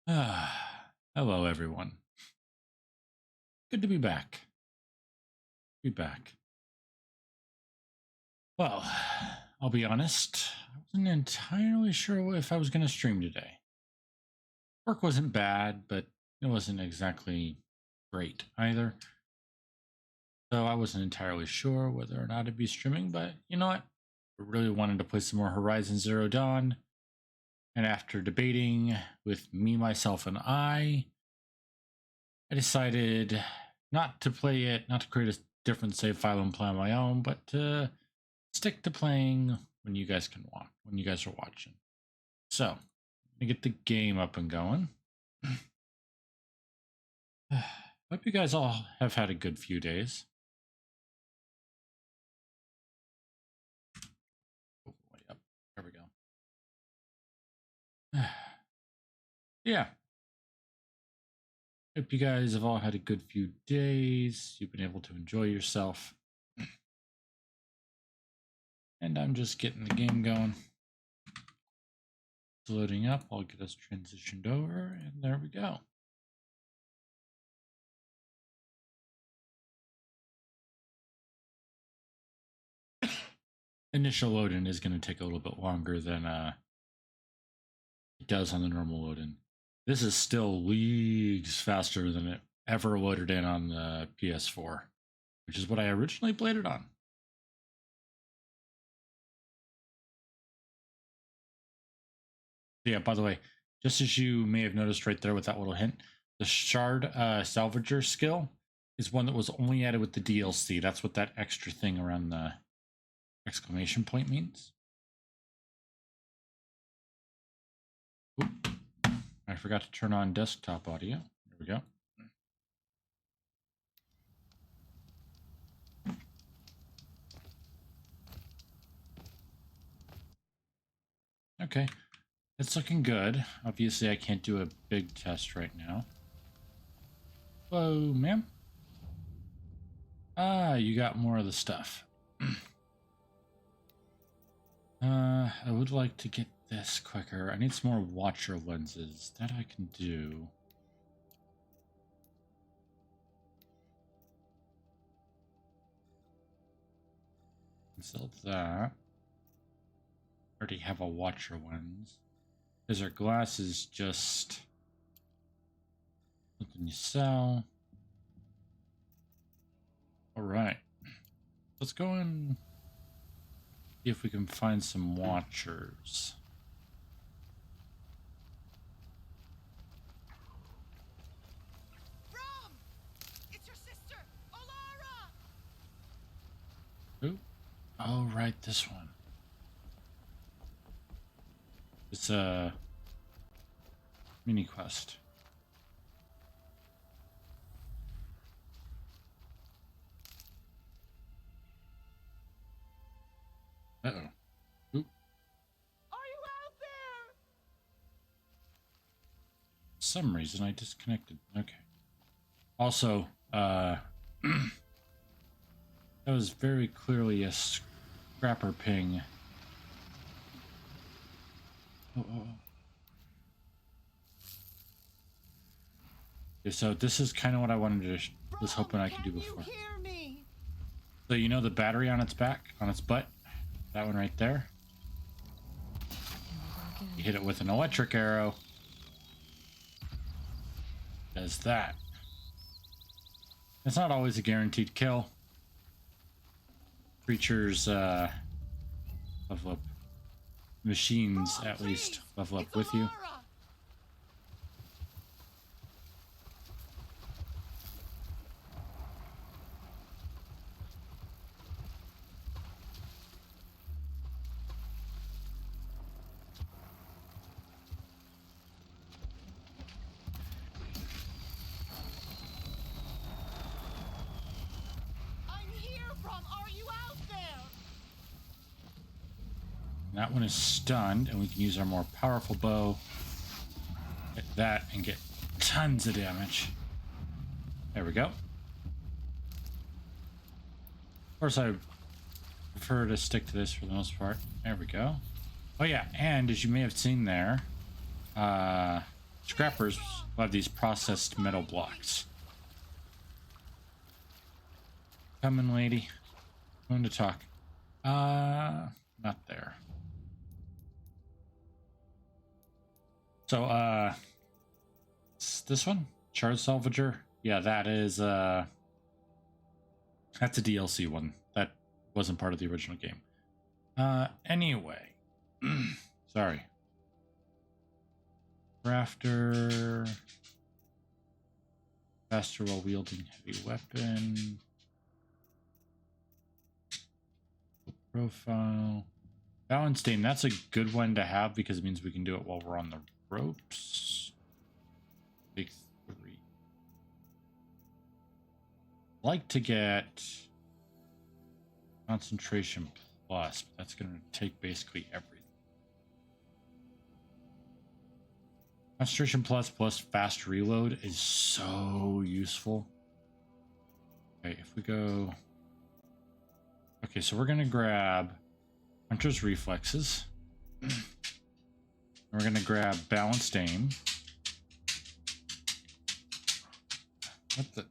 Hello, everyone. Good to be back. Be back. Well, I'll be honest. I wasn't entirely sure if I was going to stream today. Work wasn't bad, but it wasn't exactly great either. So I wasn't entirely sure whether or not I'd be streaming, but you know what? I really wanted to play some more Horizon Zero Dawn. And after debating with me, myself, and I decided not to play it, not to create a different save file and play on my own, but to stick to playing when you guys can watch, when you guys are watching. So, let me get the game up and going. Hope you guys all have had a good few days. Oh, way up. There we go. Yeah. Hope you guys have all had a good few days. You've been able to enjoy yourself. And I'm just getting the game going. It's loading up. I'll get us transitioned over, and there we go. Initial loading is going to take a little bit longer than it does on the normal load-in. This is still leagues faster than it ever loaded in on the PS4, which is what I originally played it on. Yeah, by the way, just as you may have noticed right there with that little hint, the Shard Salvager skill is one that was only added with the DLC. That's what that extra thing around the exclamation point means. Oop. I forgot to turn on desktop audio. There we go. Okay, it's looking good. Obviously, I can't do a big test right now. Hello, ma'am. Ah, you got more of the stuff. I would like to get this quicker. I need some more Watcher lenses. That I can do. Sell that. Already have a Watcher lens. Because our glass is just something you sell. Alright. Let's go and see if we can find some Watchers. Brom! It's your sister, Alara! Ooh. Oh, right, this one. It's a mini quest. Uh-oh. Ooh. Are you out there? For some reason I disconnected. Okay. Also, that was very clearly a scrapper ping. Oh. Okay, so this is kind of what I wanted to was hoping I could do before. Can you hear me? So you know the battery on its back, on its butt? That one right there? You hit it with an electric arrow. Does that. It's not always a guaranteed kill. Creatures level up. Machines, at least, level up with you. That one is stunned, and we can use our more powerful bow. Hit that and get tons of damage. There we go. Of course, I prefer to stick to this for the most part. There we go. Oh yeah, and as you may have seen there, Scrappers will have these processed metal blocks. Coming, lady. Going to talk. Not there. So, this one? Charge Salvager? Yeah, that is, that's a DLC one. That wasn't part of the original game. Anyway. Sorry. Crafter. Faster while wielding heavy weapon. Profile. Balanced aim. That's a good one to have because it means we can do it while we're on the ropes. Big 3. Like to get concentration plus, but that's going to take basically everything. Concentration plus fast reload is so useful. Okay, if we go... Okay, so we're going to grab Hunter's Reflexes. We're going to grab Balanced Aim. What the...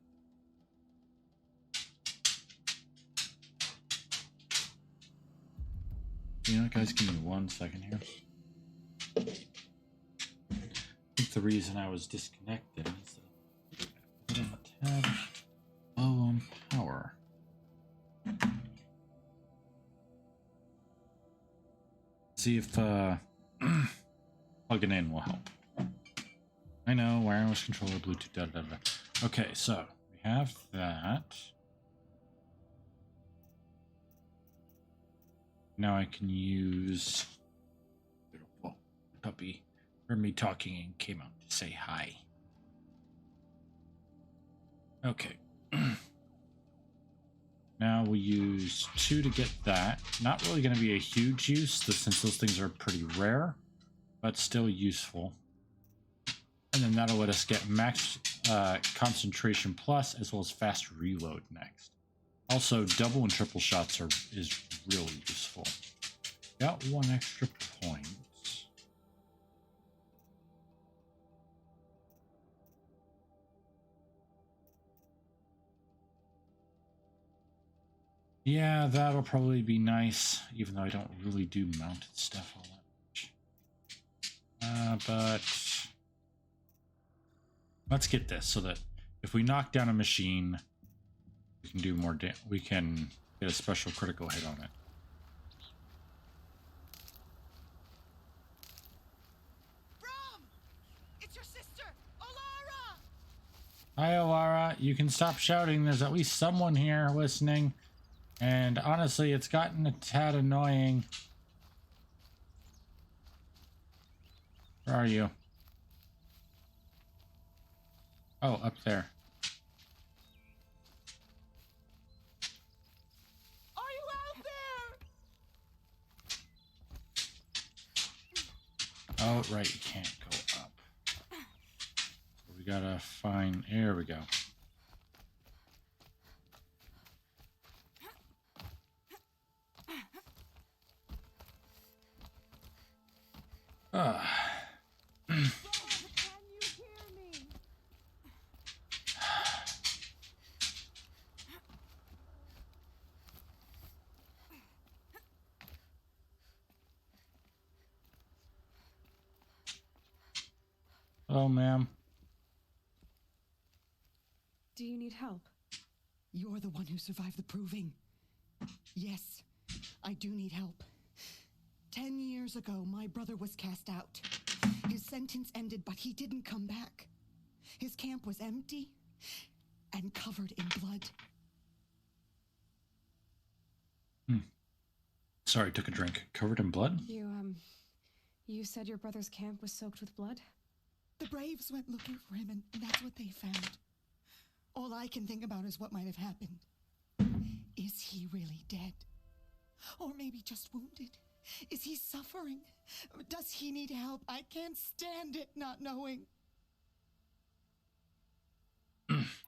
You know, guys, give me 1 second here. I think the reason I was disconnected is that I'm a tad low on power. See if plugging in will help. I know, wireless controller, Bluetooth, da da da. Okay, so we have that. Now I can use beautiful puppy. Heard me talking and came out to say hi. Okay. Now we use 2 to get that. Not really going to be a huge use since those things are pretty rare, but still useful. And then that'll let us get max concentration plus as well as fast reload next. Also, double and triple shots is really useful. Got 1 extra point. Yeah, that'll probably be nice, even though I don't really do mounted stuff all that much. But let's get this so that if we knock down a machine, we can do more damage. We can get a special critical hit on it. Brom! It's your sister, Olara! Hi, Alara. You can stop shouting. There's at least someone here listening. And honestly, it's gotten a tad annoying. Where are you? Oh, up there. Are you out there? Oh, right, you can't go up. So we gotta find... There we go. Brom, can you hear me? Oh, ma'am. Do you need help? You're the one who survived the proving. Yes, I do need help. 10 years ago, my brother was cast out. His sentence ended, but he didn't come back. His camp was empty and covered in blood. Sorry, took a drink. Covered in blood? You said your brother's camp was soaked with blood? The Braves went looking for him, and that's what they found. All I can think about is what might have happened. Is he really dead? Or maybe just wounded? Is he suffering? Does he need help? I can't stand it not knowing.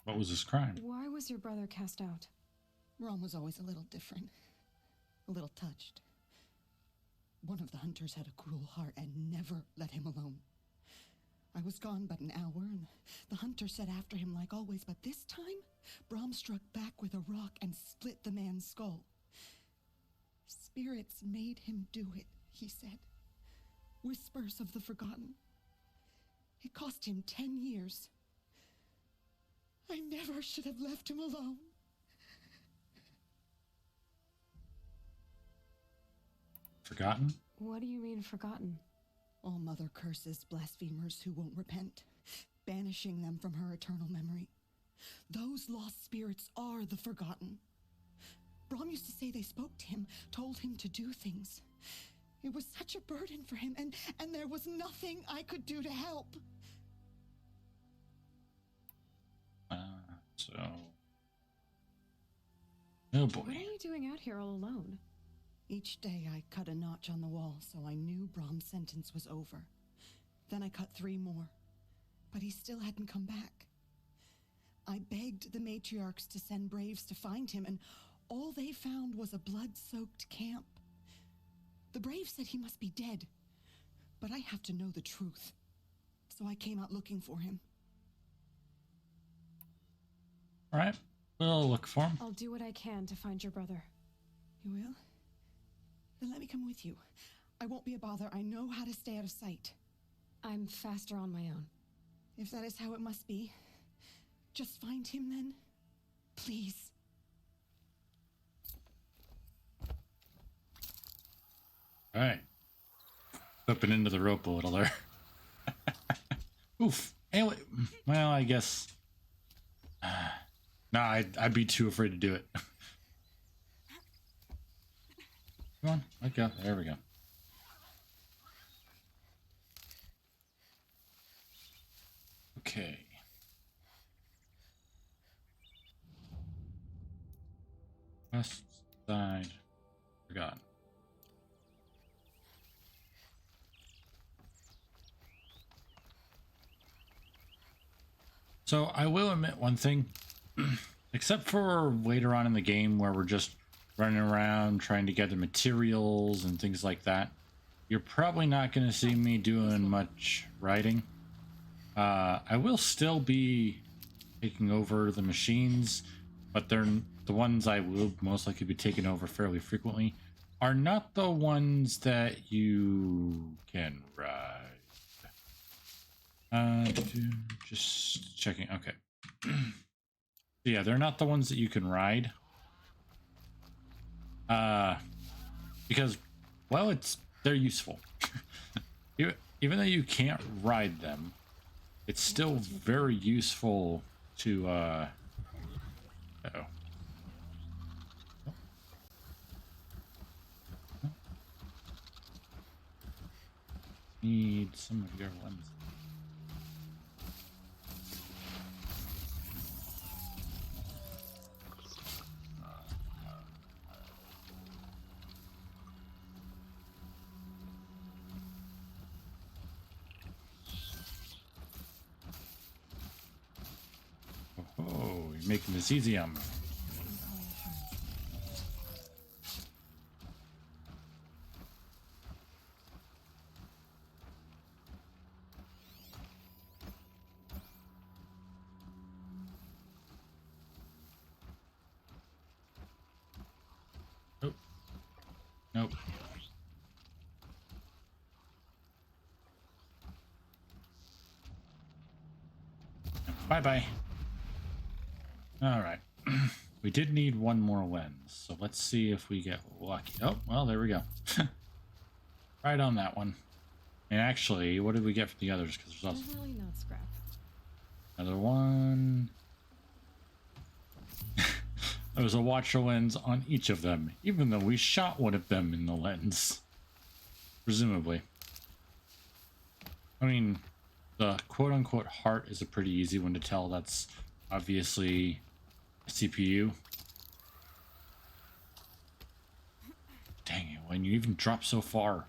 What was his crime? Why was your brother cast out? Rom was always a little different. A little touched. One of the hunters had a cruel heart and never let him alone. I was gone but an hour, and the hunter set after him like always, but this time, Brom struck back with a rock and split the man's skull. Spirits made him do it, he said. Whispers of the forgotten. It cost him 10 years. I never should have left him alone. Forgotten? What do you mean, forgotten? All Mother curses blasphemers who won't repent, banishing them from her eternal memory. Those lost spirits are the forgotten. Brom used to say they spoke to him, told him to do things. It was such a burden for him, and there was nothing I could do to help. Oh What boy. are you doing out here all alone? Each day I cut a notch on the wall, so I knew Brom's sentence was over. Then I cut 3 more, but he still hadn't come back. I begged the matriarchs to send braves to find him, and all they found was a blood-soaked camp. The braves said he must be dead, but I have to know the truth, so I came out looking for him. All right. We'll look for him. I'll do what I can to find your brother. You will? Then let me come with you. I won't be a bother. I know how to stay out of sight. I'm faster on my own. If that is how it must be, just find him then. Please. All right. Flipping into the rope a little there. Oof. Anyway, well, I guess. No, I'd be too afraid to do it. Come on, let go. There we go. Okay. West side. Forgotten. So I will admit one thing. Except for later on in the game where we're just running around trying to gather materials and things like that, you're probably not going to see me doing much writing. I will still be taking over the machines, but they're the ones I will most likely be taking over fairly frequently are not the ones that you can ride. Just checking. Okay. Yeah, they're not the ones that you can ride. Because, well, they're useful. Even though you can't ride them, it's still very useful to, uh-oh. Need some of your ones. Oh, you're making this easy on me. Nope. Nope. Bye-bye. All right. We did need one more lens, so let's see if we get lucky. Oh, well, there we go. Right on that one. And actually, what did we get from the others? Because there's also Definitely not scrap. another one. There was a watcher lens on each of them, even though we shot one of them in the lens. Presumably. I mean, the quote-unquote heart is a pretty easy one to tell. That's obviously a CPU. Dang it, when you even drop so far.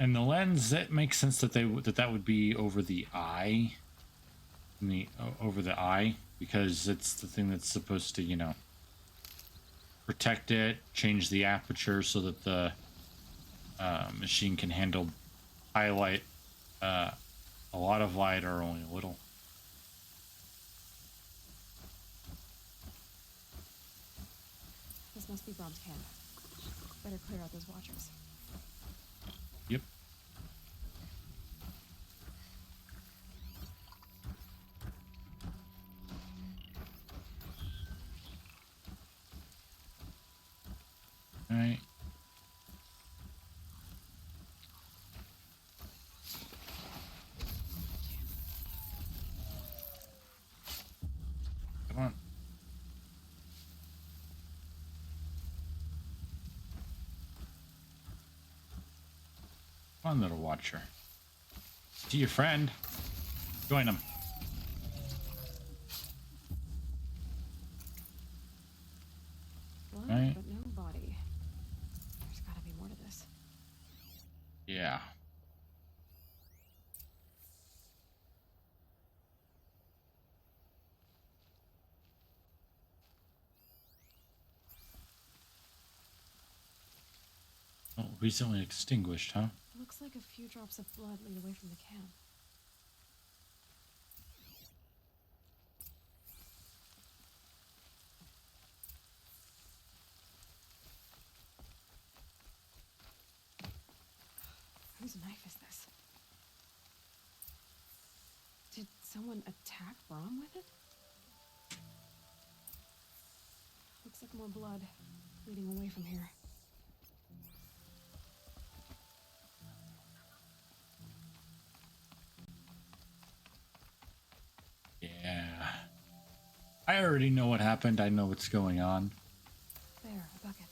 And the lens, it makes sense that that would be over the eye, over the eye, because it's the thing that's supposed to, you know, protect it, change the aperture so that the machine can handle highlight, a lot of light or only a little. This must be Brom's camp. Better clear out those watchers. Yep. All right. Come on. Come on, little watcher. See your friend. Join him. Blood, Right. but no body. There's gotta be more to this. Yeah. Oh, recently extinguished, huh? Looks like a few drops of blood lead away from the camp. Whose knife is this? Did someone attack Brom with it? Looks like more blood leading away from here. Yeah. I already know what happened. I know what's going on. There, a bucket.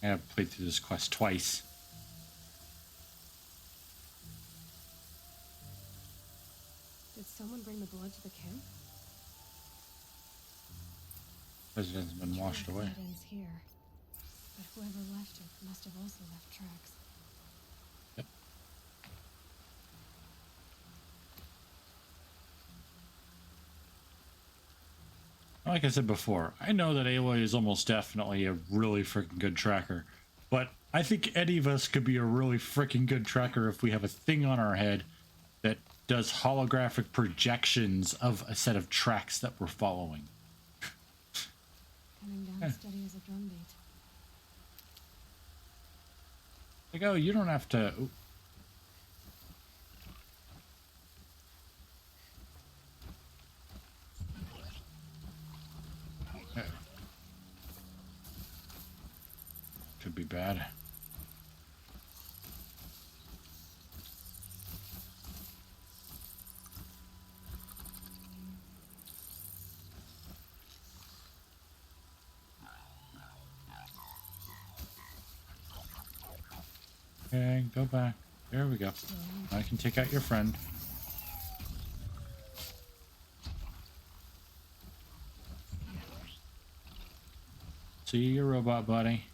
I have played through this quest twice. Did someone bring the blood to the camp? Resident's been washed Sure, away. Blood ends here, but whoever left it must have also left tracks. Yep. Like I said before, I know that Aloy is almost definitely a really freaking good tracker, but I think any of us could be a really freaking good tracker if we have a thing on our head that does holographic projections of a set of tracks that we're following. Coming down Yeah. steady as a drumbeat. Like, oh, you don't have to. Ooh. Okay. Could be bad. Okay, go back. There we go. I can take out your friend. See your robot buddy.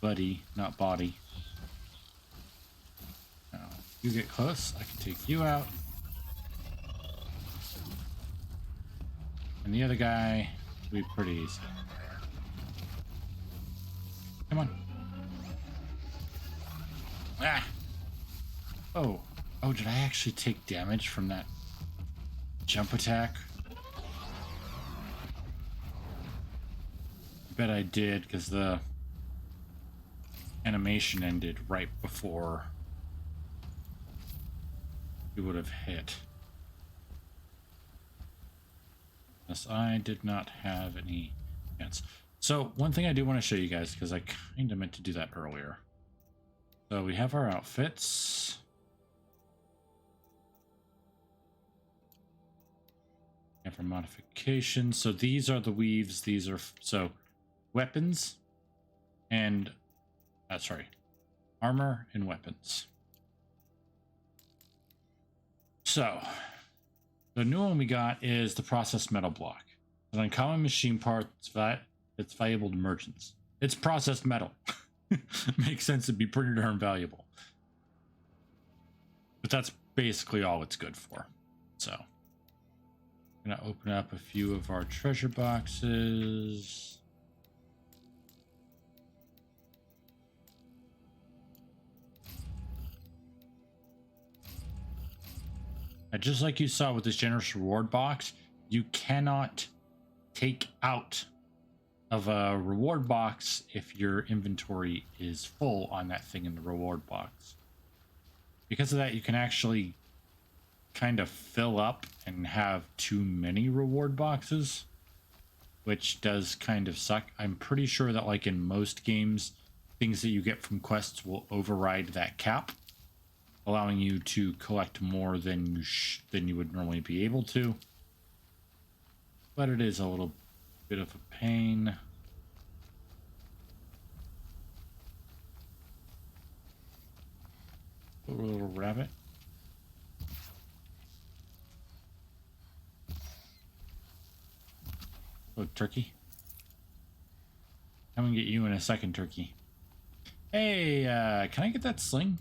Buddy, not body. Now, you get close, I can take you out. And the other guy will be pretty easy. Come on. Ah! Oh. Oh, did I actually take damage from that jump attack? I bet I did, because the animation ended right before he would have hit. Yes, I did not have any chance. So, one thing I do want to show you guys, because I kind of meant to do that earlier. So, we have our outfits. We have our modifications. So, these are the weaves. These are, so, weapons and, sorry, armor and weapons. So, the new one we got is the processed metal block. An uncommon machine part that's valuable to merchants. It's processed metal. Makes sense to be pretty darn valuable. But that's basically all it's good for. So, I'm going to open up a few of our treasure boxes. just like you saw with this generous reward box, you cannot take out of a reward box if your inventory is full on that thing in the reward box. Because of that, you can actually kind of fill up and have too many reward boxes, which does kind of suck. I'm pretty sure that like in most games, things that you get from quests will override that cap, allowing you to collect more than you would normally be able to. But it is a little bit of a pain. Poor little rabbit. Oh, turkey. I'm gonna get you in a second, turkey. Hey, can I get that sling?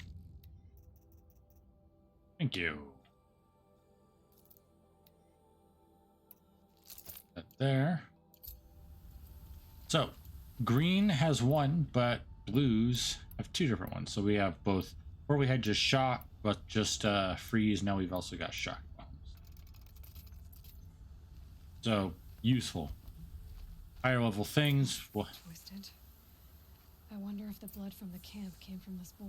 Thank you. That there. So, green has one, but blues have two different ones. So we have both, or we had just shock, but just freeze. Now we've also got shock bombs. So, useful. Higher level things. Well, Twisted. I wonder if the blood from the camp came from the spore.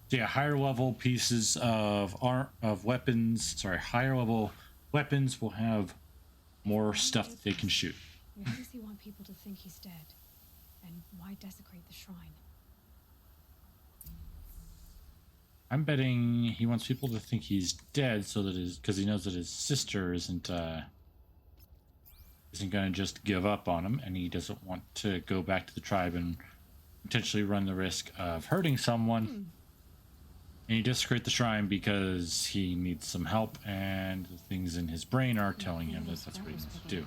so yeah, higher level pieces of weapons. Sorry, higher level weapons will have more stuff that they can shoot. Why does he want people to think he's dead? And why desecrate the shrine? I'm betting he wants people to think he's dead, so that because he knows that his sister isn't going to just give up on him, and he doesn't want to go back to the tribe and potentially run the risk of hurting someone. And he desecrate the shrine because he needs some help, and the things in his brain are telling him that that's what he needs to do.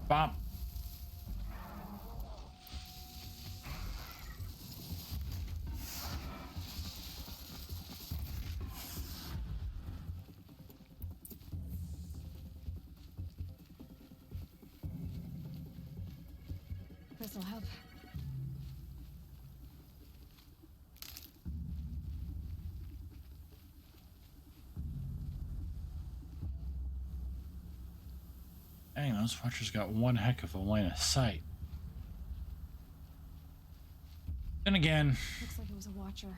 Bop. This'll help. Dang, those watchers got one heck of a line of sight. Then again, Looks like it was a watcher.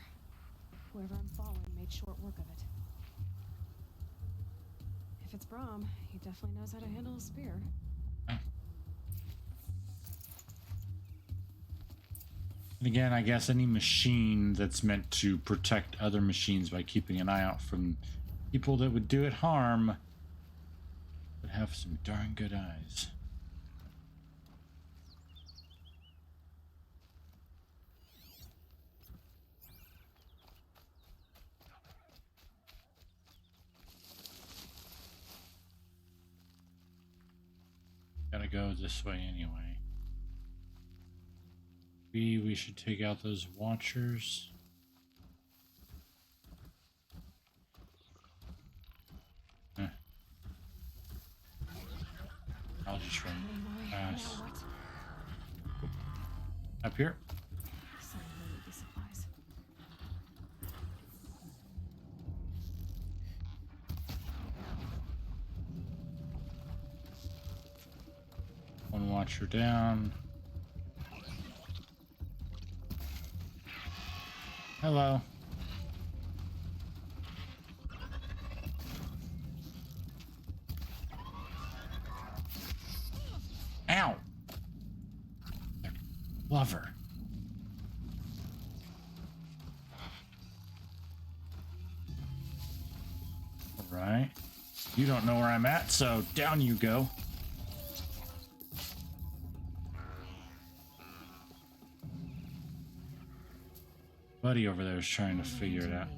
Whoever I'm following made short work of it. If it's Brahm, he definitely knows how to handle a spear. and again, I guess any machine that's meant to protect other machines by keeping an eye out from people that would do it harm would have some darn good eyes. Gotta go this way anyway. We should take out those watchers. I'll just run fast. Now what? Up here. Someone will need these supplies. One watcher down. Hello. Ow. Lover. All right. You don't know where I'm at, so down you go. Buddy over there is trying to figure it out.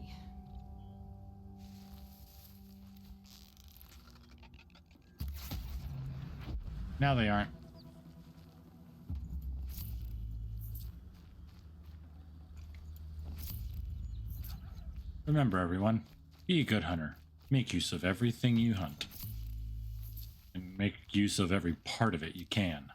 Now they aren't. Remember, everyone, be a good hunter. Make use of everything you hunt. And make use of every part of it you can.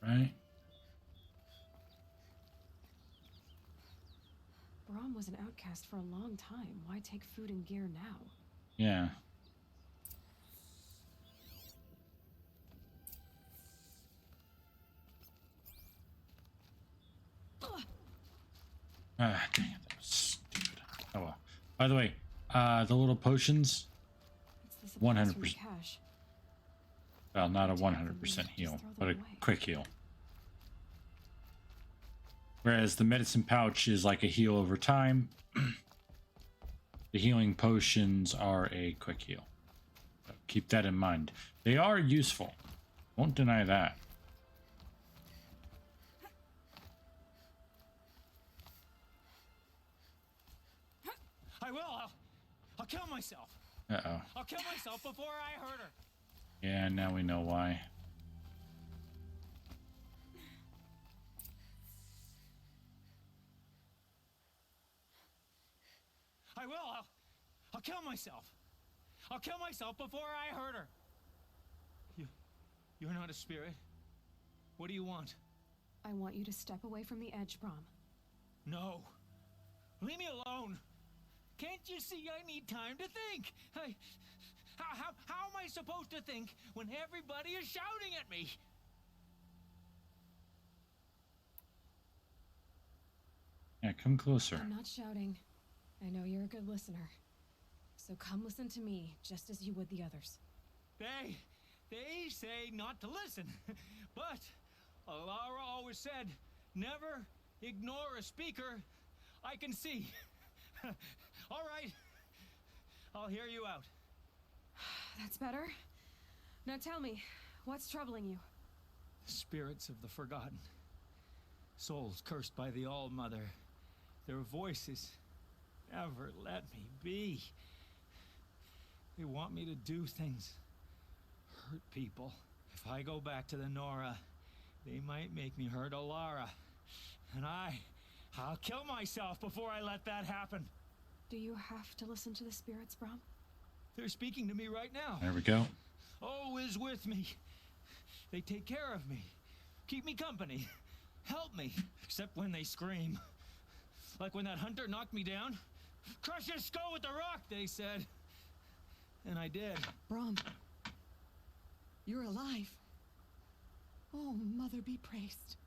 Right? Brahm was an outcast for a long time. Why take food and gear now? Yeah. Ah, dang it, that was stupid. Oh well. By the way, the little potions, It's the supplies from the 100%. cache. Well, not a Take them, 100% just heal, throw but a them away. quick heal. Whereas the medicine pouch is like a heal over time. The healing potions are a quick heal. So keep that in mind. They are useful. Won't deny that. I will. I'll kill myself. Uh-oh. I'll kill myself before I hurt her. Yeah, now we know why. I will. I'll kill myself. I'll kill myself before I hurt her. You're not a spirit. What do you want? I want you to step away from the edge, Brahm. No. Leave me alone. Can't you see I need time to think? How am I supposed to think when everybody is shouting at me? Yeah, come closer. I'm not shouting. I know you're a good listener. So come listen to me, just as you would the others. They say not to listen, but Alara always said, never ignore a speaker I can see. All right, I'll hear you out. That's better. Now tell me, what's troubling you? The spirits of the forgotten, souls cursed by the All-Mother, their voices never let me be. They want me to do things, hurt people. If I go back to the Nora, they might make me hurt Alara. And I'll kill myself before I let that happen. Do you have to listen to the spirits, Brahm? They're speaking to me right now. There we go. Oh is with me. They take care of me, keep me company, help me, except when they scream. Like when that hunter knocked me down. Crush his skull with the rock, they said. And I did. Brahm, you're alive. Oh, Mother be praised.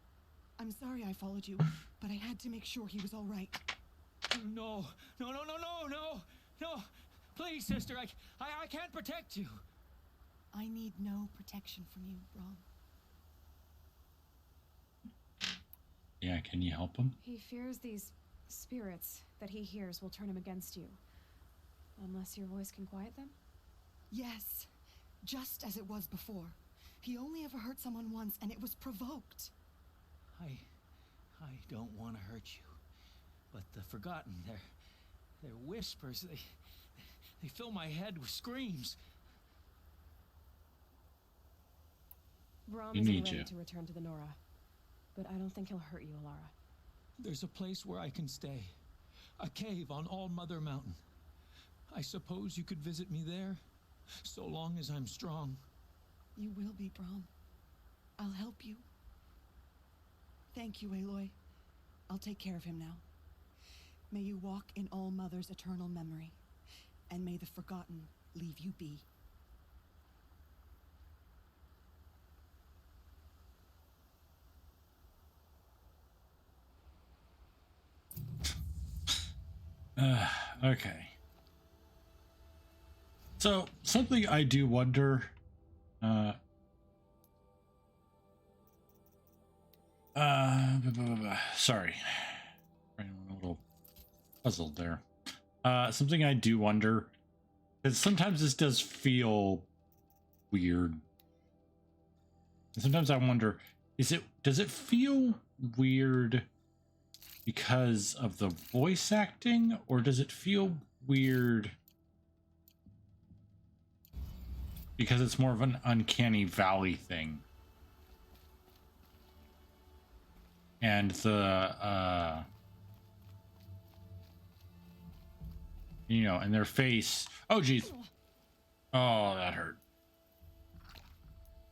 I'm sorry I followed you, but I had to make sure he was all right. No. Please, sister, I can't protect you. I need no protection from you, Brahm. Yeah, can you help him? He fears these spirits that he hears will turn him against you. Unless your voice can quiet them? Yes, just as it was before. He only ever hurt someone once, and it was provoked. I don't want to hurt you, but the forgotten, their whispers, they fill my head with screams. Brahm He isn't needs ready you. to return to the Nora, but I don't think he'll hurt you, Alara. There's a place where I can stay, a cave on All-Mother Mountain. I suppose you could visit me there, so long as I'm strong. You will be, Brahm. I'll help you. Thank you, Aloy. I'll take care of him now. May you walk in All Mother's eternal memory, and may the forgotten leave you be. Okay. So, something I do wonder, sorry. I'm a little puzzled there. Something I do wonder, because sometimes this does feel weird. And sometimes I wonder, does it feel weird because of the voice acting, or does it feel weird because it's more of an uncanny valley thing. And the you know, and their face, oh geez, oh that hurt.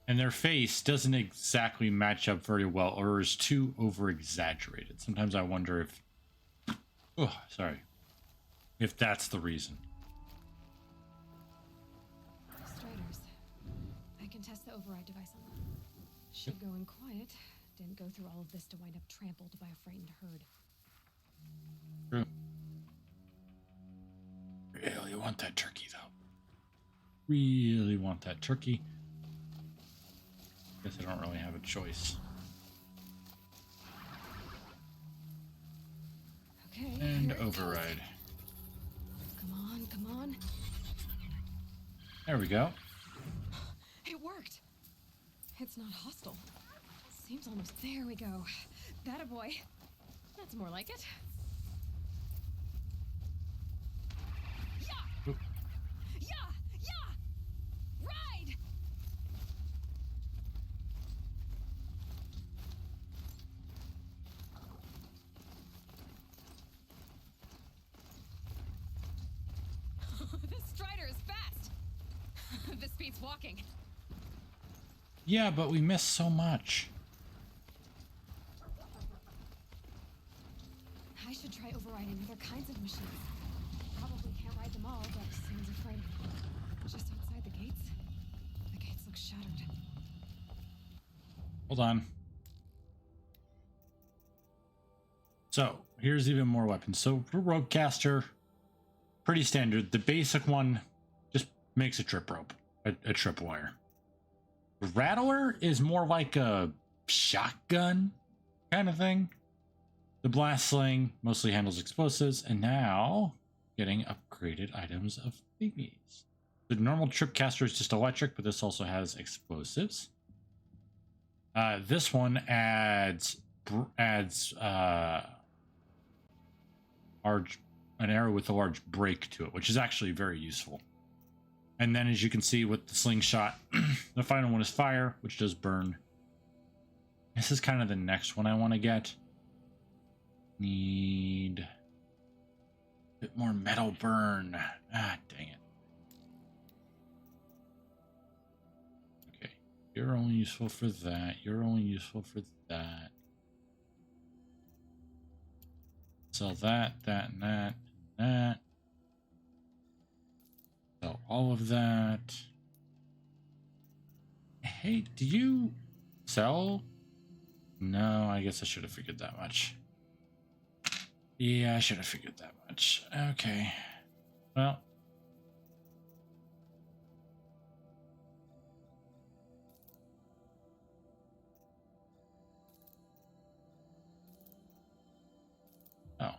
And their face doesn't exactly match up very well, or is too over exaggerated. Sometimes I wonder if, oh sorry, if that's the reason. Striders. I can test the override device on them. Should go in quiet. Didn't go through all of this to wind up trampled by a frightened herd. True. Really want that turkey though. Really want that turkey. Guess I don't really have a choice. Okay. And here it goes. override. Come on, come on. There we go. It worked. It's not hostile. Seems almost there we go. That a boy. That's more like it. Yeah! Oop. Yeah! Yeah! Ride! This Strider is fast. This beats walking. Yeah, but we missed so much. I should try overriding other kinds of machines. Probably can't ride them all, but seems afraid. Just outside the gates look shattered. Hold on. So here's even more weapons. So for Ropecaster, pretty standard. The basic one just makes a trip rope, a tripwire. The Rattler is more like a shotgun kind of thing. The Blast Sling mostly handles explosives, and now getting upgraded items of thingies. The normal Tripcaster is just electric, but this also has explosives. This one adds an arrow with a large break to it, which is actually very useful. And then, as you can see with the slingshot, the final one is fire, which does burn. This is kind of the next one I want to get. Need a bit more metal burn. Ah, dang it. Okay, you're only useful for that. You're only useful for that. Sell that, and that, and that. Sell all of that. Hey, do you sell? No, I guess I should have figured that much. Yeah, I should have figured that much. Okay. Well. Oh.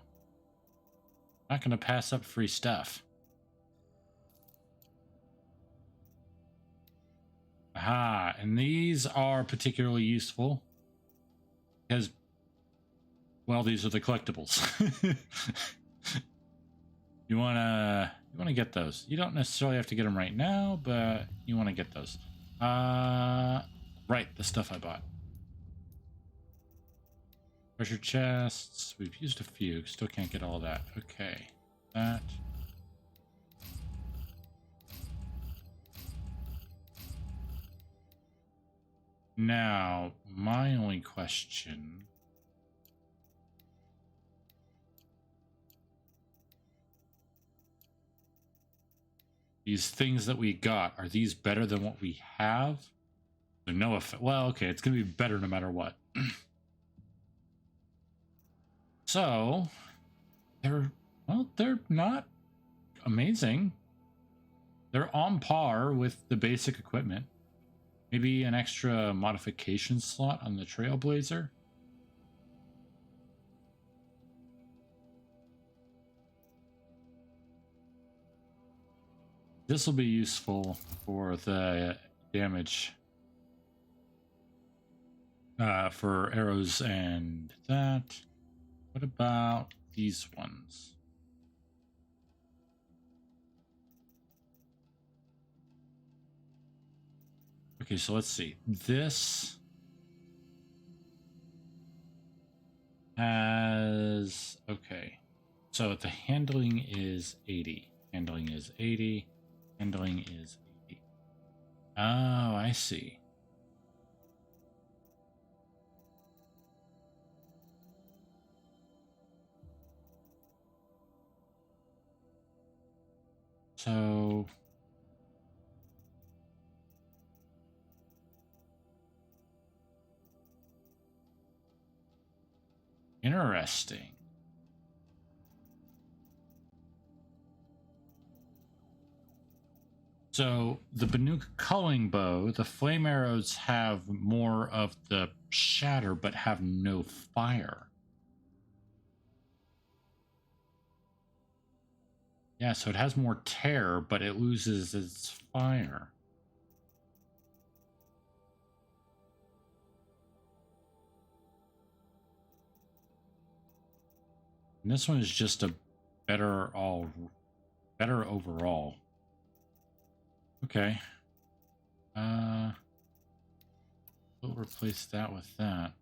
Not going to pass up free stuff. Aha, and these are particularly useful because, well, these are the collectibles. You wanna get those. You don't necessarily have to get them right now, but you want to get those. Right, the stuff I bought. Treasure chests. We've used a few. Still can't get all that. Okay, that. Now, my only question. These things that we got, are these better than what we have? No effect. Well, okay, it's going to be better no matter what. So, they're not amazing. They're on par with the basic equipment. Maybe an extra modification slot on the Trailblazer. This will be useful for the damage for arrows and that. What about these ones? Okay, so let's see. This has, okay. So the handling is 80. Handling is 80. Handling is 80. Oh, I see. So interesting. So the Banuk culling bow, the flame arrows have more of the shatter but have no fire. Yeah, so it has more tear, but it loses its fire. And this one is just a better overall. Okay. We'll replace that with that.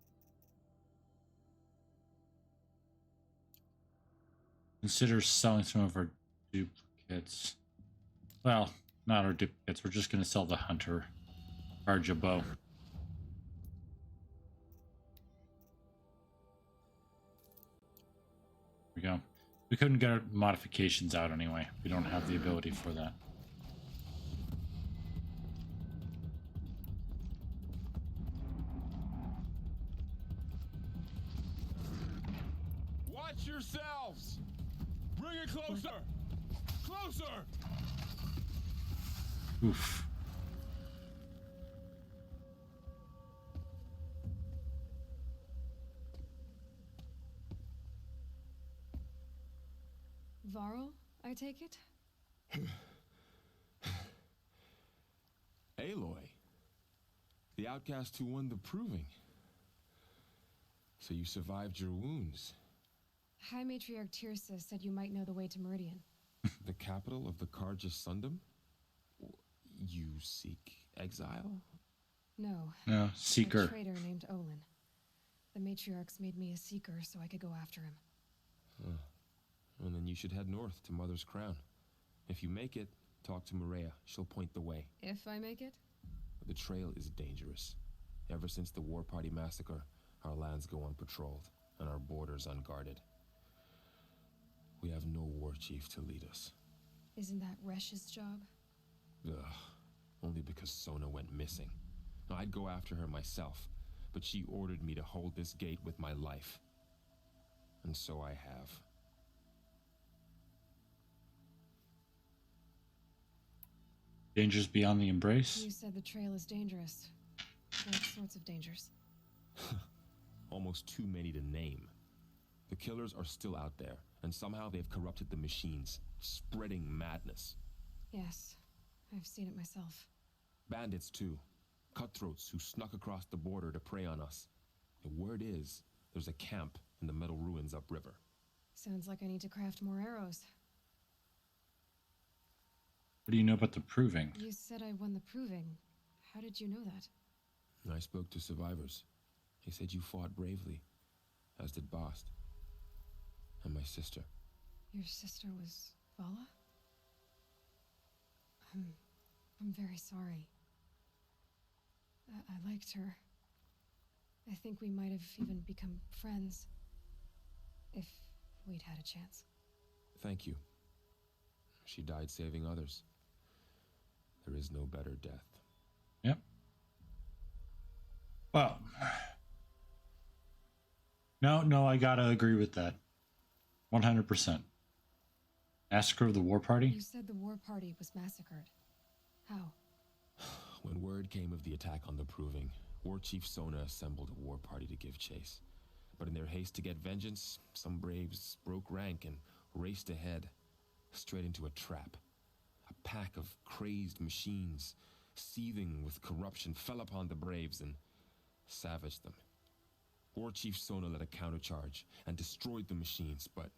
Consider selling some of our duplicates. Well, not our duplicates. We're just going to sell the hunter. Charge a bow. Here we go. We couldn't get our modifications out anyway. We don't have the ability for that. Watch yourselves! Bring it closer! Closer! Oof. Varl, I take it? Aloy. The outcast who won the proving. So you survived your wounds. High Matriarch Tirsa said you might know the way to Meridian. The capital of the Carja Sundom? You seek exile? No. No, A seeker. traitor named Olin. The Matriarchs made me a seeker so I could go after him. And then you should head north to Mother's Crown. If you make it, talk to Maria. She'll point the way. If I make it? The trail is dangerous. Ever since the War Party massacre, our lands go unpatrolled, and our borders unguarded. We have no war chief to lead us. Isn't that Resh's job? Ugh. Only because Sona went missing. I'd go after her myself, but she ordered me to hold this gate with my life. And so I have. Dangers beyond the embrace. You said the trail is dangerous. What sorts of dangers? Almost too many to name. The killers are still out there, and somehow they've corrupted the machines, spreading madness. Yes, I've seen it myself. Bandits, too. Cutthroats who snuck across the border to prey on us. The word is, there's a camp in the metal ruins upriver. Sounds like I need to craft more arrows. What do you know about the proving? You said I won the proving. How did you know that? I spoke to survivors. They said you fought bravely, as did Bast. And my sister. Your sister was Vala? I'm very sorry. I liked her. I think we might have even become friends. If we'd had a chance. Thank you. She died saving others. There is no better death. Yep. Well, no, I gotta agree with that. 100%. Massacre of the War Party? You said the war party was massacred. How? When word came of the attack on the Proving, War Chief Sona assembled a war party to give chase. But in their haste to get vengeance, some braves broke rank and raced ahead, straight into a trap. A pack of crazed machines, seething with corruption, fell upon the braves and savaged them. War Chief Sona led a countercharge and destroyed the machines, but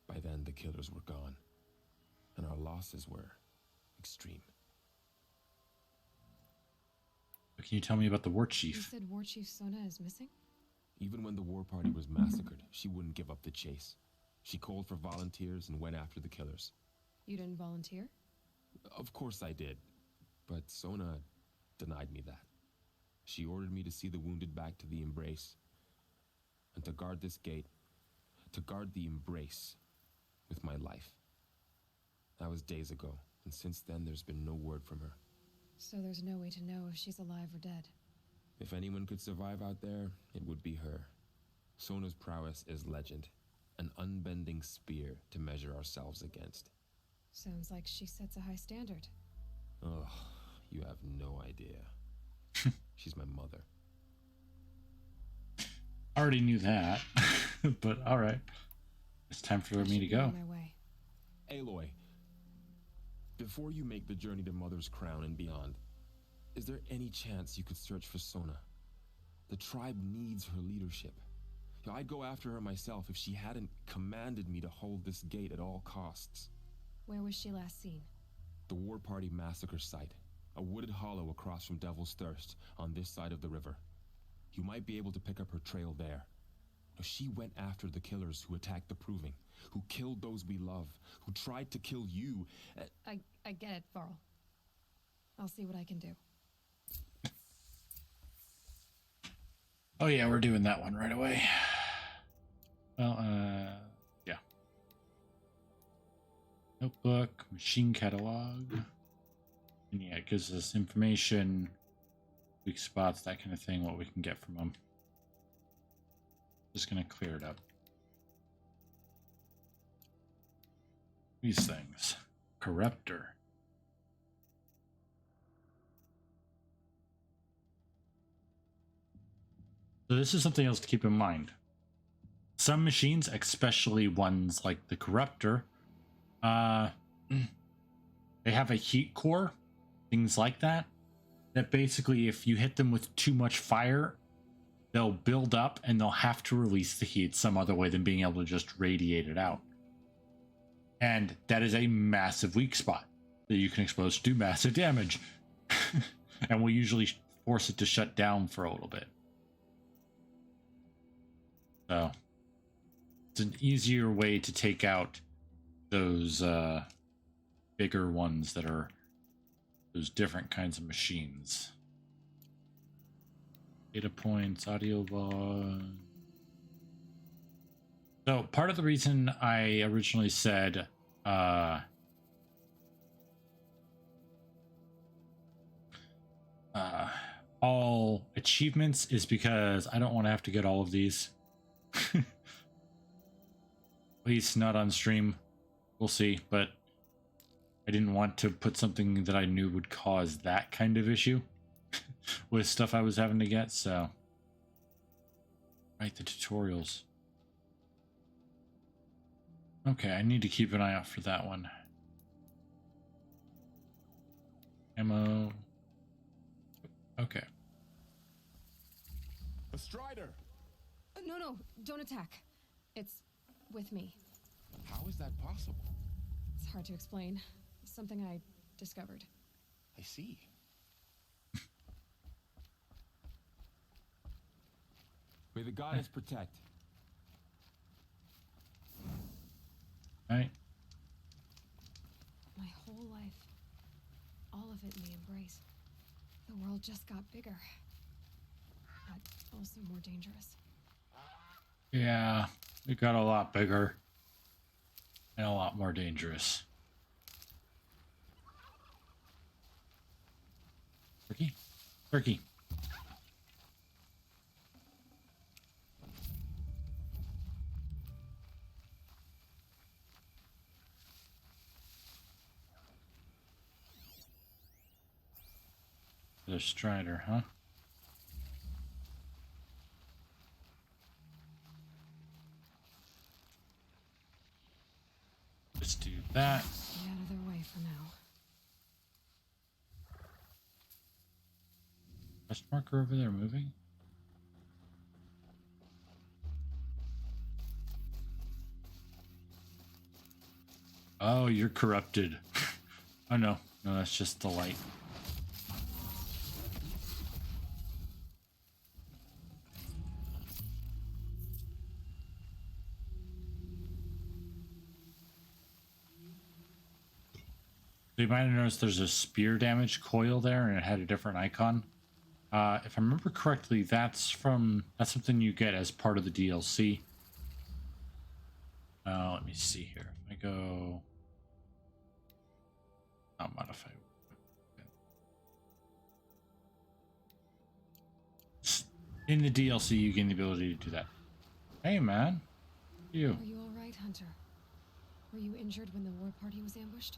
by then the killers were gone, and our losses were extreme. What can you tell me about the war You chief? said War Chief Sona is missing? Even when the war party was massacred, she wouldn't give up the chase. She called for volunteers and went after the killers. You didn't volunteer? Of course I did, but Sona denied me that. She ordered me to see the wounded back to the Embrace, and to guard this gate, to guard the Embrace with my life. That was days ago, and since then there's been no word from her. So there's no way to know if she's alive or dead. If anyone could survive out there, it would be her. Sona's prowess is legend, an unbending spear to measure ourselves against. Sounds like she sets a high standard. Oh, you have no idea. She's my mother. I already knew that, but all right. It's time for I me should to be go. on my way. Aloy, before you make the journey to Mother's Crown and beyond, is there any chance you could search for Sona? The tribe needs her leadership. I'd go after her myself if she hadn't commanded me to hold this gate at all costs. Where was she last seen? The War Party massacre site, a wooded hollow across from Devil's Thirst on this side of the river. You might be able to pick up her trail there. She went after the killers who attacked the Proving, who killed those we love, who tried to kill you. I get it, Varl. I'll see what I can do. Oh yeah, we're doing that one right away. Well, yeah. Notebook, machine catalog. And yeah, it gives us information, weak spots, that kind of thing, what we can get from them. Just gonna clear it up. These things. Corruptor. So this is something else to keep in mind. Some machines, especially ones like the Corruptor, they have a heat core, things like that, that basically if you hit them with too much fire, they'll build up and they'll have to release the heat some other way than being able to just radiate it out. And that is a massive weak spot that you can expose to do massive damage. And will usually force it to shut down for a little bit. So it's an easier way to take out those bigger ones that are those different kinds of machines. Data points, audio log. So part of the reason I originally said all achievements is because I don't want to have to get all of these. At least not on stream. We'll see, but I didn't want to put something that I knew would cause that kind of issue with stuff I was having to get, so. Write the tutorials. Okay, I need to keep an eye out for that one. Ammo. Okay. A Strider! No, don't attack. It's with me. How is that possible? It's hard to explain. Something I discovered. I see. May the goddess protect. Alright. My whole life, all of it in the Embrace. The world just got bigger, but also more dangerous. Yeah, it got a lot bigger and a lot more dangerous. Turkey? Turkey. The Strider, huh? Let's do that. Stay out of their way for now. Quest marker over there moving? Oh, you're corrupted. Oh no, that's just the light. So you might have noticed there's a spear damage coil there, and it had a different icon. If I remember correctly, that's something you get as part of the DLC. Let me see here. If I go, not modify. In the DLC, you gain the ability to do that. Hey, man. You. Are you all right, Hunter? Were you injured when the war party was ambushed?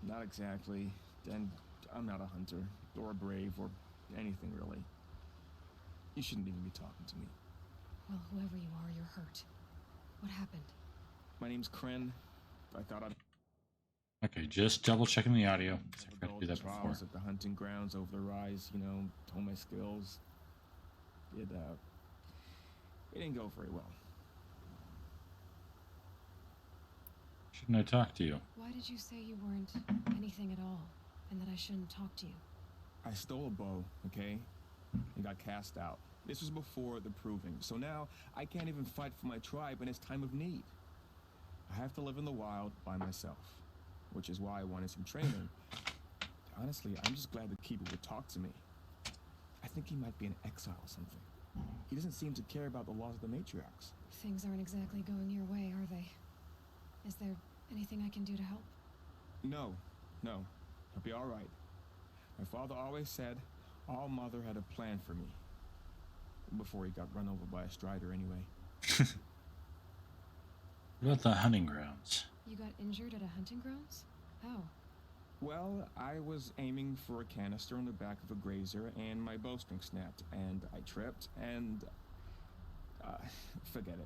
Not exactly. And I'm not a hunter, or a brave, or anything really. You shouldn't even be talking to me. Well, whoever you are, you're hurt. What happened? My name's Kren. I thought I'd Okay, just double checking the audio. I forgot to do that before. trials at the hunting grounds over the rise, you know, hone my skills. It didn't go very well. Shouldn't I talk to you? Why did you say you weren't anything at all, and that I shouldn't talk to you? I stole a bow, okay? And got cast out. This was before the proving, so now I can't even fight for my tribe in its time of need. I have to live in the wild by myself, which is why I wanted some training. Honestly, I'm just glad the Keeper would talk to me. I think he might be in exile or something. He doesn't seem to care about the laws of the matriarchs. Things aren't exactly going your way, are they? Is there anything I can do to help? No. I'll be all right. My father always said All Mother had a plan for me. Before he got run over by a strider anyway. What about the hunting grounds? You got injured at a hunting grounds? How? Well, I was aiming for a canister on the back of a grazer, and my bowstring snapped, and I tripped, and... forget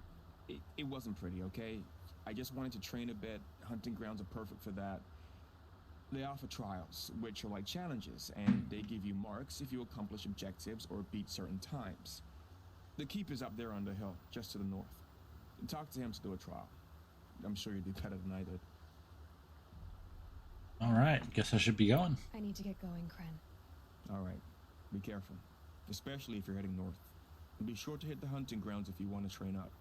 it. It wasn't pretty, okay? I just wanted to train a bit. Hunting grounds are perfect for that. They offer trials, which are like challenges, and they give you marks if you accomplish objectives or beat certain times. The Keeper's up there on the hill, just to the north. Talk to him to do a trial. I'm sure you'd do better than I did. All right, guess I should be going. I need to get going, Kren. All right. Be careful, especially if you're heading north. And be sure to hit the hunting grounds if you want to train up.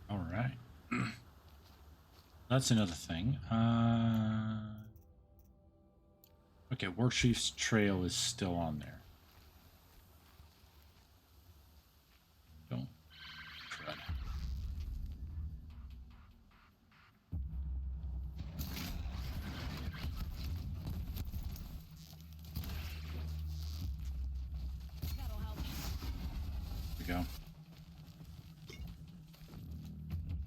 All right. That's another thing. Okay, Warchief's trail is still on there. Don't tread. That'll help. There we go.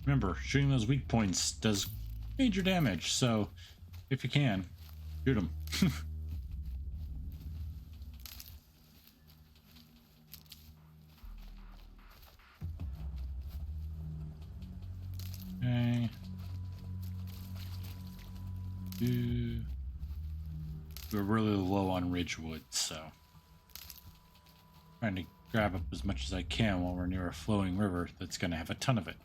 Remember, shooting those weak points does major damage, so if you can, shoot them. Okay. We're really low on Ridgewood, so trying to grab up as much as I can while we're near a flowing river that's going to have a ton of it.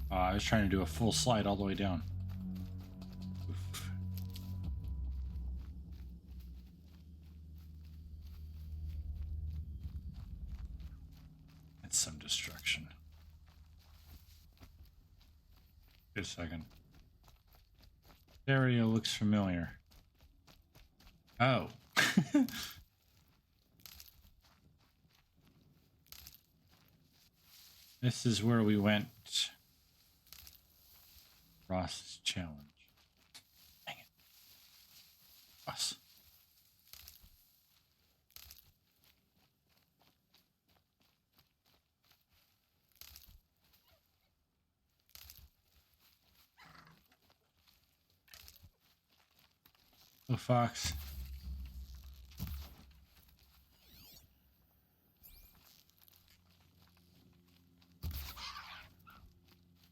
I was trying to do a full slide all the way down. Oof. That's some destruction. Wait a second. This area looks familiar. Oh. This is where we went. Ross's challenge. Dang it. Ross. Oh, Fox.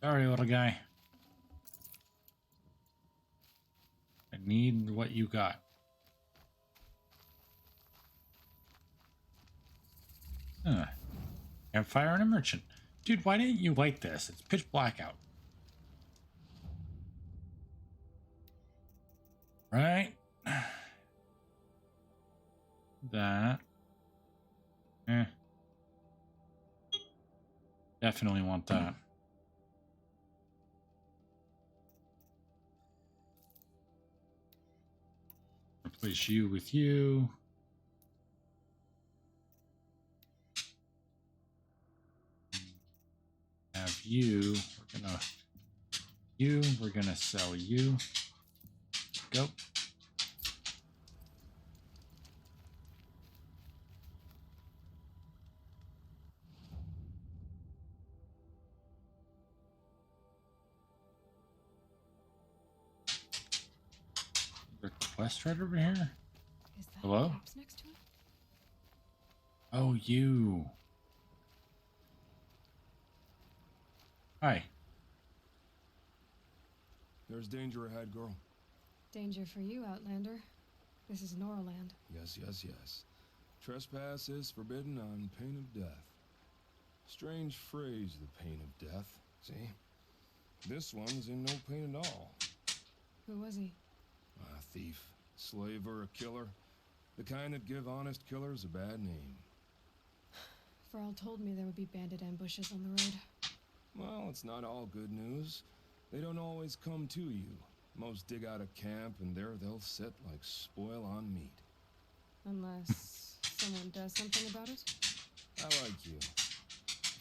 Sorry, little guy. I need what you got. Campfire and a merchant. Dude, why didn't you light this? It's pitch black out. Right? That. Definitely want that. Replace you with you. Have you. We're gonna sell you. Go. The quest right over here? Is that Hello? corpse next to him? Oh, you. Hi. There's danger ahead, girl. Danger for you, Outlander. This is Norland. Yes, yes, yes. Trespass is forbidden on pain of death. Strange phrase, the pain of death. See? This one's in no pain at all. Who was he? A thief, slaver, a killer. The kind that give honest killers a bad name. Farrell told me there would be bandit ambushes on the road. Well, it's not all good news. They don't always come to you. Most dig out a camp, and there they'll sit like spoil on meat. Unless someone does something about it? I like you.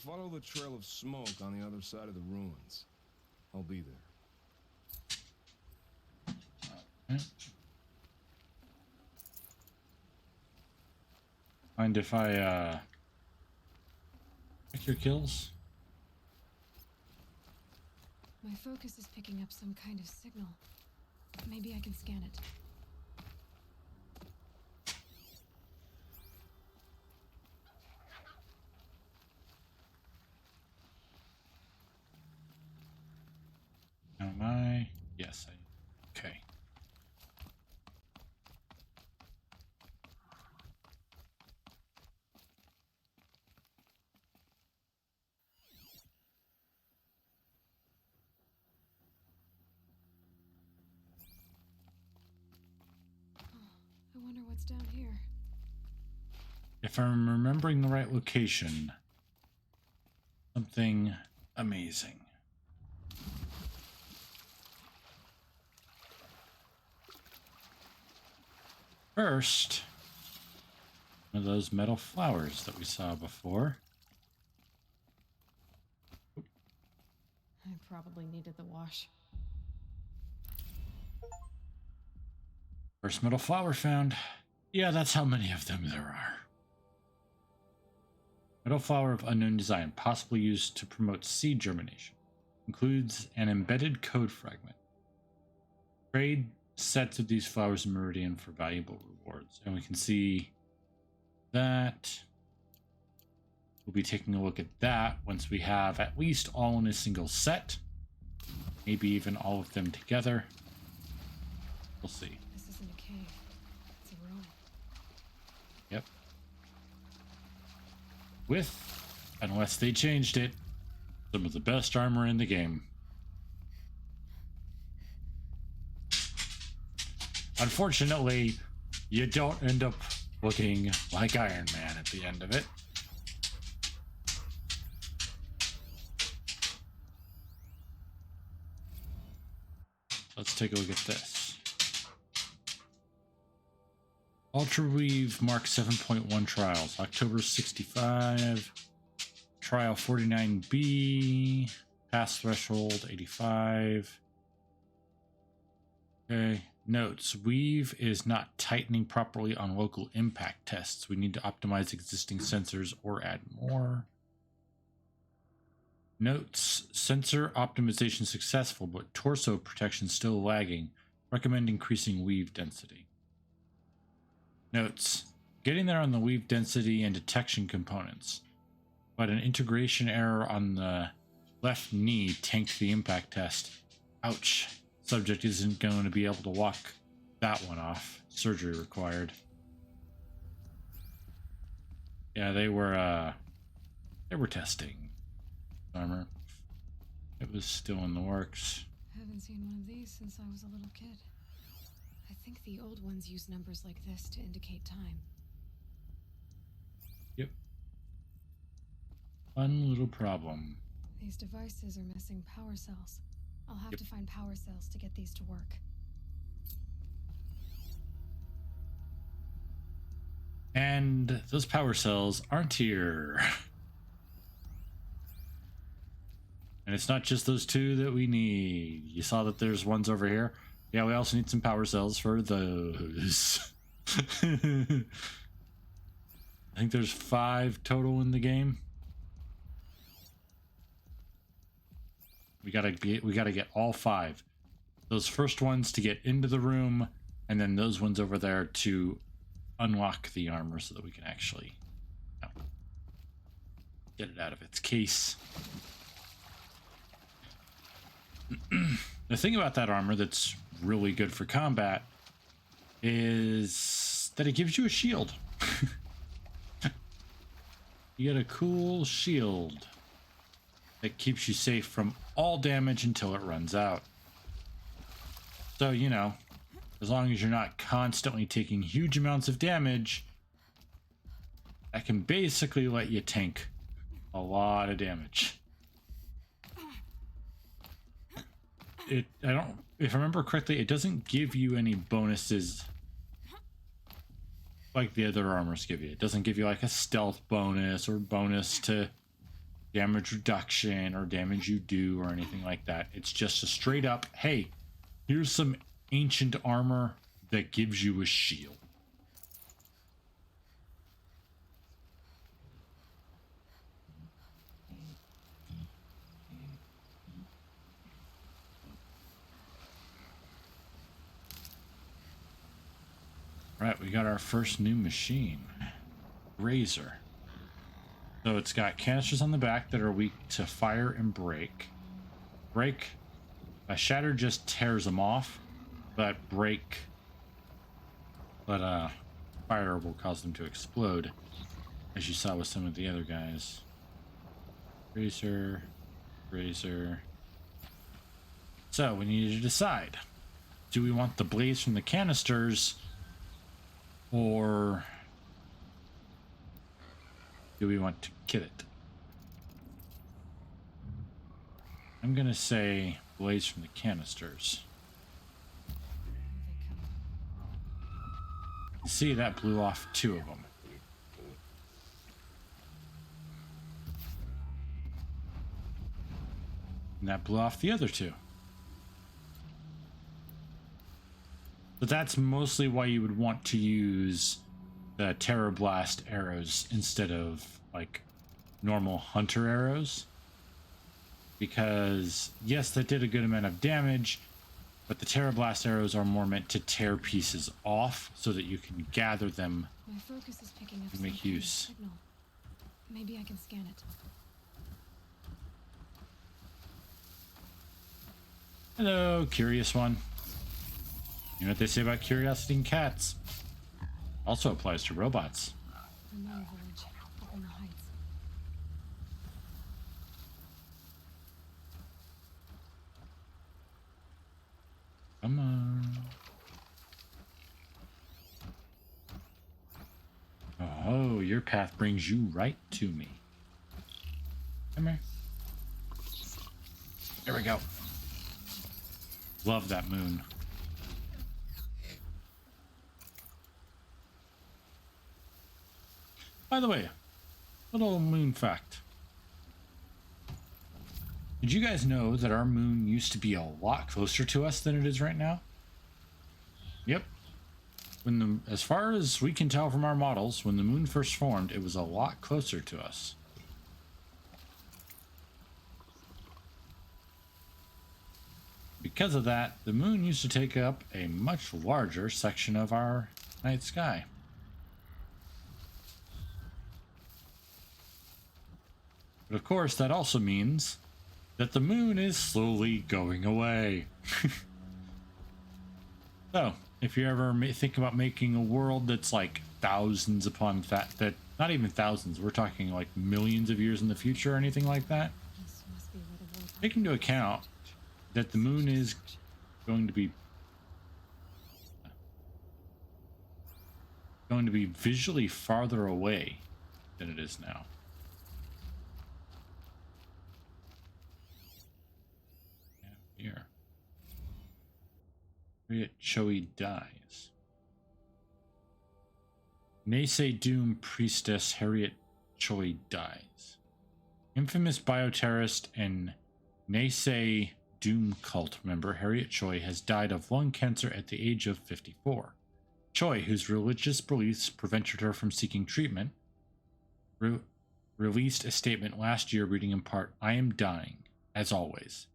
Follow the trail of smoke on the other side of the ruins. I'll be there. Mind if I pick your kills? My focus is picking up some kind of signal. Maybe I can scan it. Am I? Yes, I. Okay. I wonder what's down here. If I'm remembering the right location, something amazing. First, one of those metal flowers that we saw before. I probably needed the wash. First metal flower found. Yeah, that's how many of them there are. Metal flower of unknown design, possibly used to promote seed germination. Includes an embedded code fragment. Trade sets of these flowers in Meridian for valuable rewards. And we can see that. We'll be taking a look at that once we have at least all in a single set. Maybe even all of them together. We'll see. This isn't a cave. It's a room. Yep. With, unless they changed it, some of the best armor in the game. Unfortunately, you don't end up looking like Iron Man at the end of it. Let's take a look at this. Ultra Weave Mark 7.1 trials, October 65, trial 49B, pass threshold 85. Okay, notes. Weave is not tightening properly on local impact tests. We need to optimize existing sensors or add more. Notes. Sensor optimization successful, but torso protection still lagging. Recommend increasing weave density. Notes. Getting there on the weave density and detection components, but an integration error on the left knee tanked the impact test. Ouch. Subject isn't going to be able to walk that one off. Surgery required. Yeah, they were testing armor. It was still in the works. Haven't seen one of these since I was a little kid. I think the old ones use numbers like this to indicate time. Yep. Fun little problem. These devices are missing power cells. I'll have to find power cells to get these to work. And those power cells aren't here. And it's not just those two that we need. You saw that there's ones over here. Yeah, we also need some power cells for those. I think there's 5 total in the game. We gotta get all 5. Those first ones to get into the room, and then those ones over there to unlock the armor so that we can actually, you know, get it out of its case. The thing about that armor that's really good for combat is that it gives you a shield. You get a cool shield that keeps you safe from all damage until it runs out. So, you know, as long as you're not constantly taking huge amounts of damage, that can basically let you tank a lot of damage. If I remember correctly, it doesn't give you any bonuses like the other armors give you. It doesn't give you like a stealth bonus or bonus to damage reduction or damage you do or anything like that. It's just a straight up, hey, here's some ancient armor that gives you a shield. Right, we got our first new machine, Razor. So it's got canisters on the back that are weak to fire and break. A shatter just tears them off, but fire will cause them to explode, as you saw with some of the other guys. Razor. So we need to decide: do we want the blaze from the canisters, or do we want to kill it? I'm gonna say blaze from the canisters. See, that blew off 2 of them. And that blew off the other 2. But that's mostly why you would want to use the Terror Blast arrows instead of like normal hunter arrows. Because yes, that did a good amount of damage, but the Terror Blast arrows are more meant to tear pieces off so that you can gather them. My focus is picking up And make some kind of use. signal. Maybe I can scan it. Hello, curious one. You know what they say about curiosity in cats? Also applies to robots. The Moon Village, up in the heights. Come on. Oh, your path brings you right to me. Come here. There we go. Love that moon. By the way, little moon fact. Did you guys know that our moon used to be a lot closer to us than it is right now? Yep. As far as we can tell from our models, when the moon first formed, it was a lot closer to us. Because of that, the moon used to take up a much larger section of our night sky. But of course, that also means that the moon is slowly going away. So, if you ever think about making a world that's like thousands upon that not even thousands, we're talking like millions of years in the future or anything like that, This must be where the war take into account that the moon is going to be visually farther away than it is now. here? Harriet Choi dies. Naysay Doom priestess Harriet Choi dies. Infamous bioterrorist and Naysay Doom cult member Harriet Choi has died of lung cancer at the age of 54. Choi, whose religious beliefs prevented her from seeking treatment, released a statement last year reading in part, "I am dying, as always,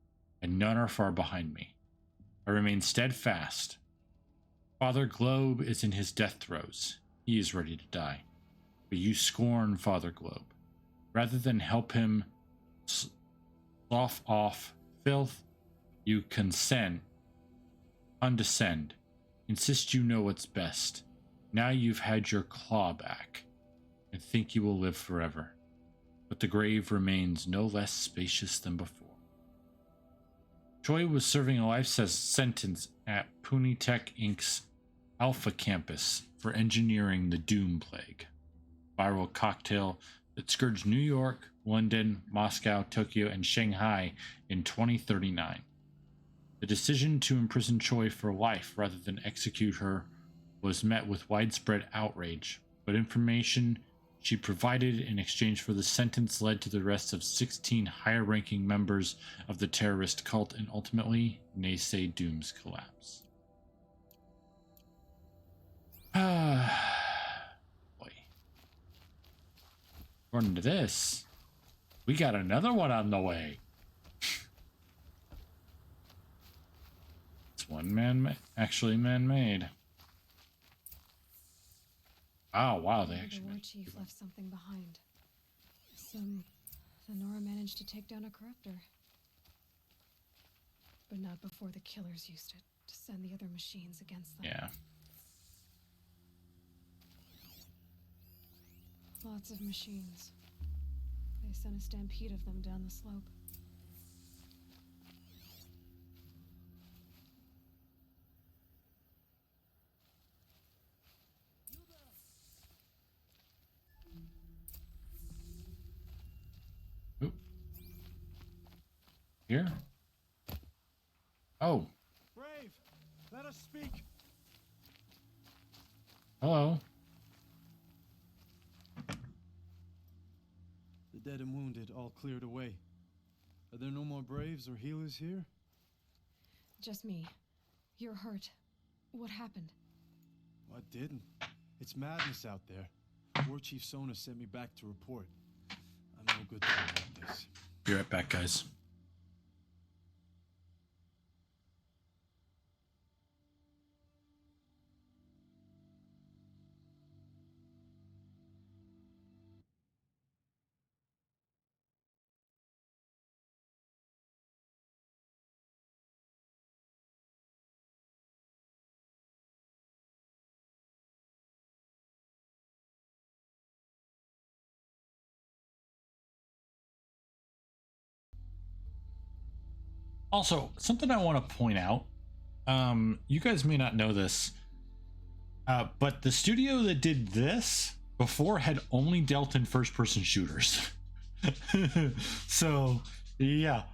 and none are far behind me. I remain steadfast. Father Globe is in his death throes. He is ready to die. But you scorn Father Globe. Rather than help him slough off filth, you condescend, insist you know what's best. Now you've had your claw back, and think you will live forever. But the grave remains no less spacious than before." Choi was serving a life sentence at Pune Tech Inc.'s Alpha Campus for engineering the Doom Plague, viral cocktail that scourged New York, London, Moscow, Tokyo, and Shanghai in 2039. The decision to imprison Choi for life rather than execute her was met with widespread outrage, but information she provided in exchange for the sentence led to the arrest of 16 higher-ranking members of the terrorist cult and ultimately Naysay Doom's collapse. Boy. According to this, we got another one on the way. It's one actually man-made. Oh wow, they actually. The war chief left something behind. The Nora managed to take down a corruptor, but not before the killers used it to send the other machines against them. Yeah. Lots of machines. They sent a stampede of them down the slope. Oop. Here? Oh. Brave, let us speak. Hello. The dead and wounded all cleared away. Are there no more Braves or healers here? Just me. You're hurt. What happened? What didn't? It's madness out there. War Chief Sona sent me back to report. I'm no good for this. Be right back, guys. Also, something I want to point out, you guys may not know this, but the studio that did this before had only dealt in first-person shooters. So, yeah,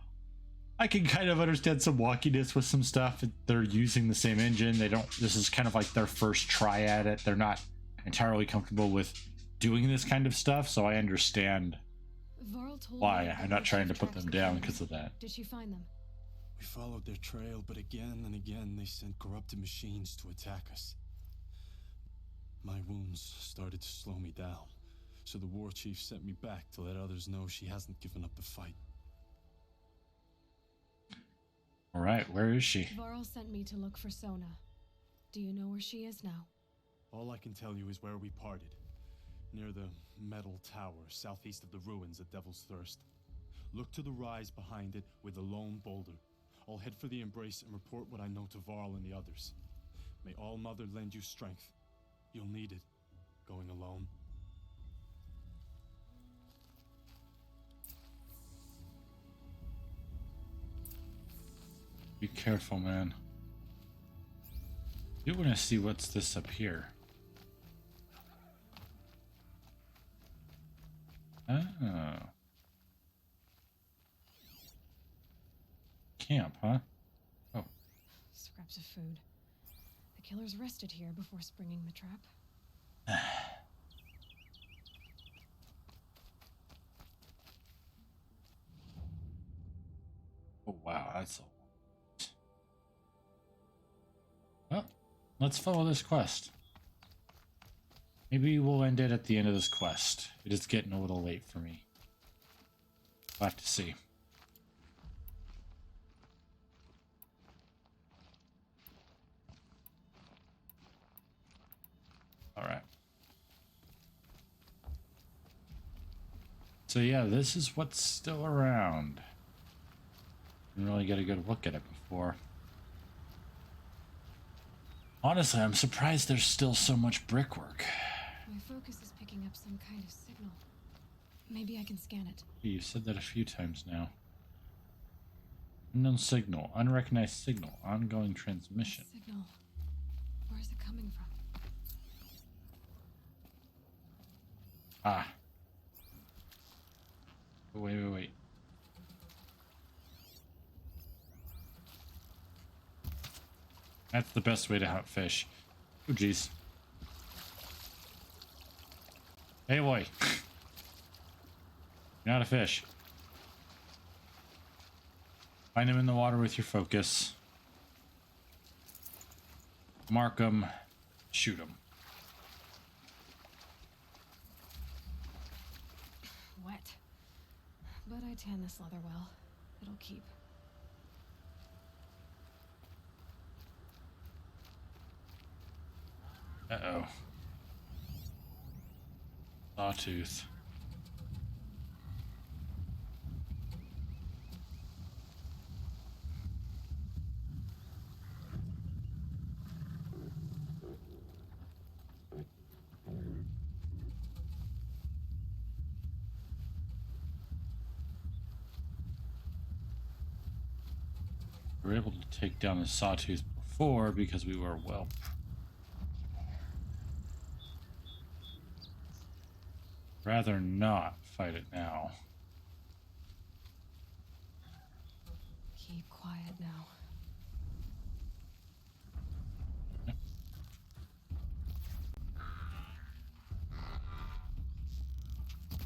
I can kind of understand some wonkiness with some stuff. They're using the same engine. This is kind of like their first try at it. They're not entirely comfortable with doing this kind of stuff, so I understand Varl told why. me I'm not the trying to chief put tracks them the down killers. because of that. Did she find them? We followed their trail, but again and again they sent corrupted machines to attack us. My wounds started to slow me down, so the war chief sent me back to let others know she hasn't given up the fight. All right, where is she? Varl sent me to look for Sona. Do you know where she is now? All I can tell you is where we parted, near the metal tower southeast of the ruins at Devil's Thirst. Look to the rise behind it with a lone boulder. I'll head for the embrace and report what I know to Varl and the others. May All Mother lend you strength. You'll need it, going alone. Be careful, man. You want to see what's this up here. Oh. Camp, huh? Scraps of food. The killers rested here before springing the trap. Oh wow, that's a lot. Well, let's follow this quest. Maybe we'll end it at the end of this quest. It is getting a little late for me. We'll have to see. Alright. So yeah, this is what's still around. Didn't really get a good look at it before. Honestly, I'm surprised there's still so much brickwork. My focus is picking up some kind of signal. Maybe I can scan it. You said that a few times now. Unknown signal, unrecognized signal, ongoing transmission. Signal. Where is it coming from? Ah. Wait. That's the best way to hunt fish. Oh, jeez. Hey, boy. You're not a fish. Find him in the water with your focus. Mark him. Shoot him. Wet. But I tan this leather well. It'll keep. Uh-oh. Sawtooth. We were able to take down the Sawtooth before because we were well. Rather not fight it now. Keep quiet now.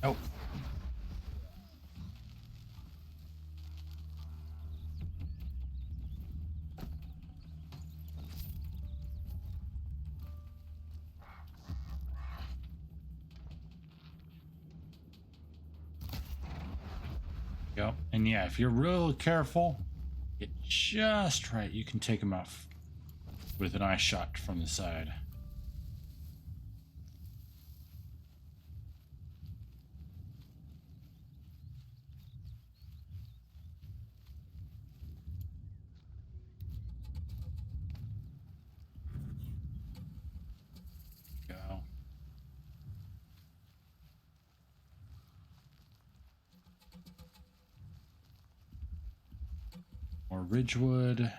Oh. Go. And yeah, if you're real careful, get just right, you can take him out with an eye shot from the side. Go. More Ridgewood.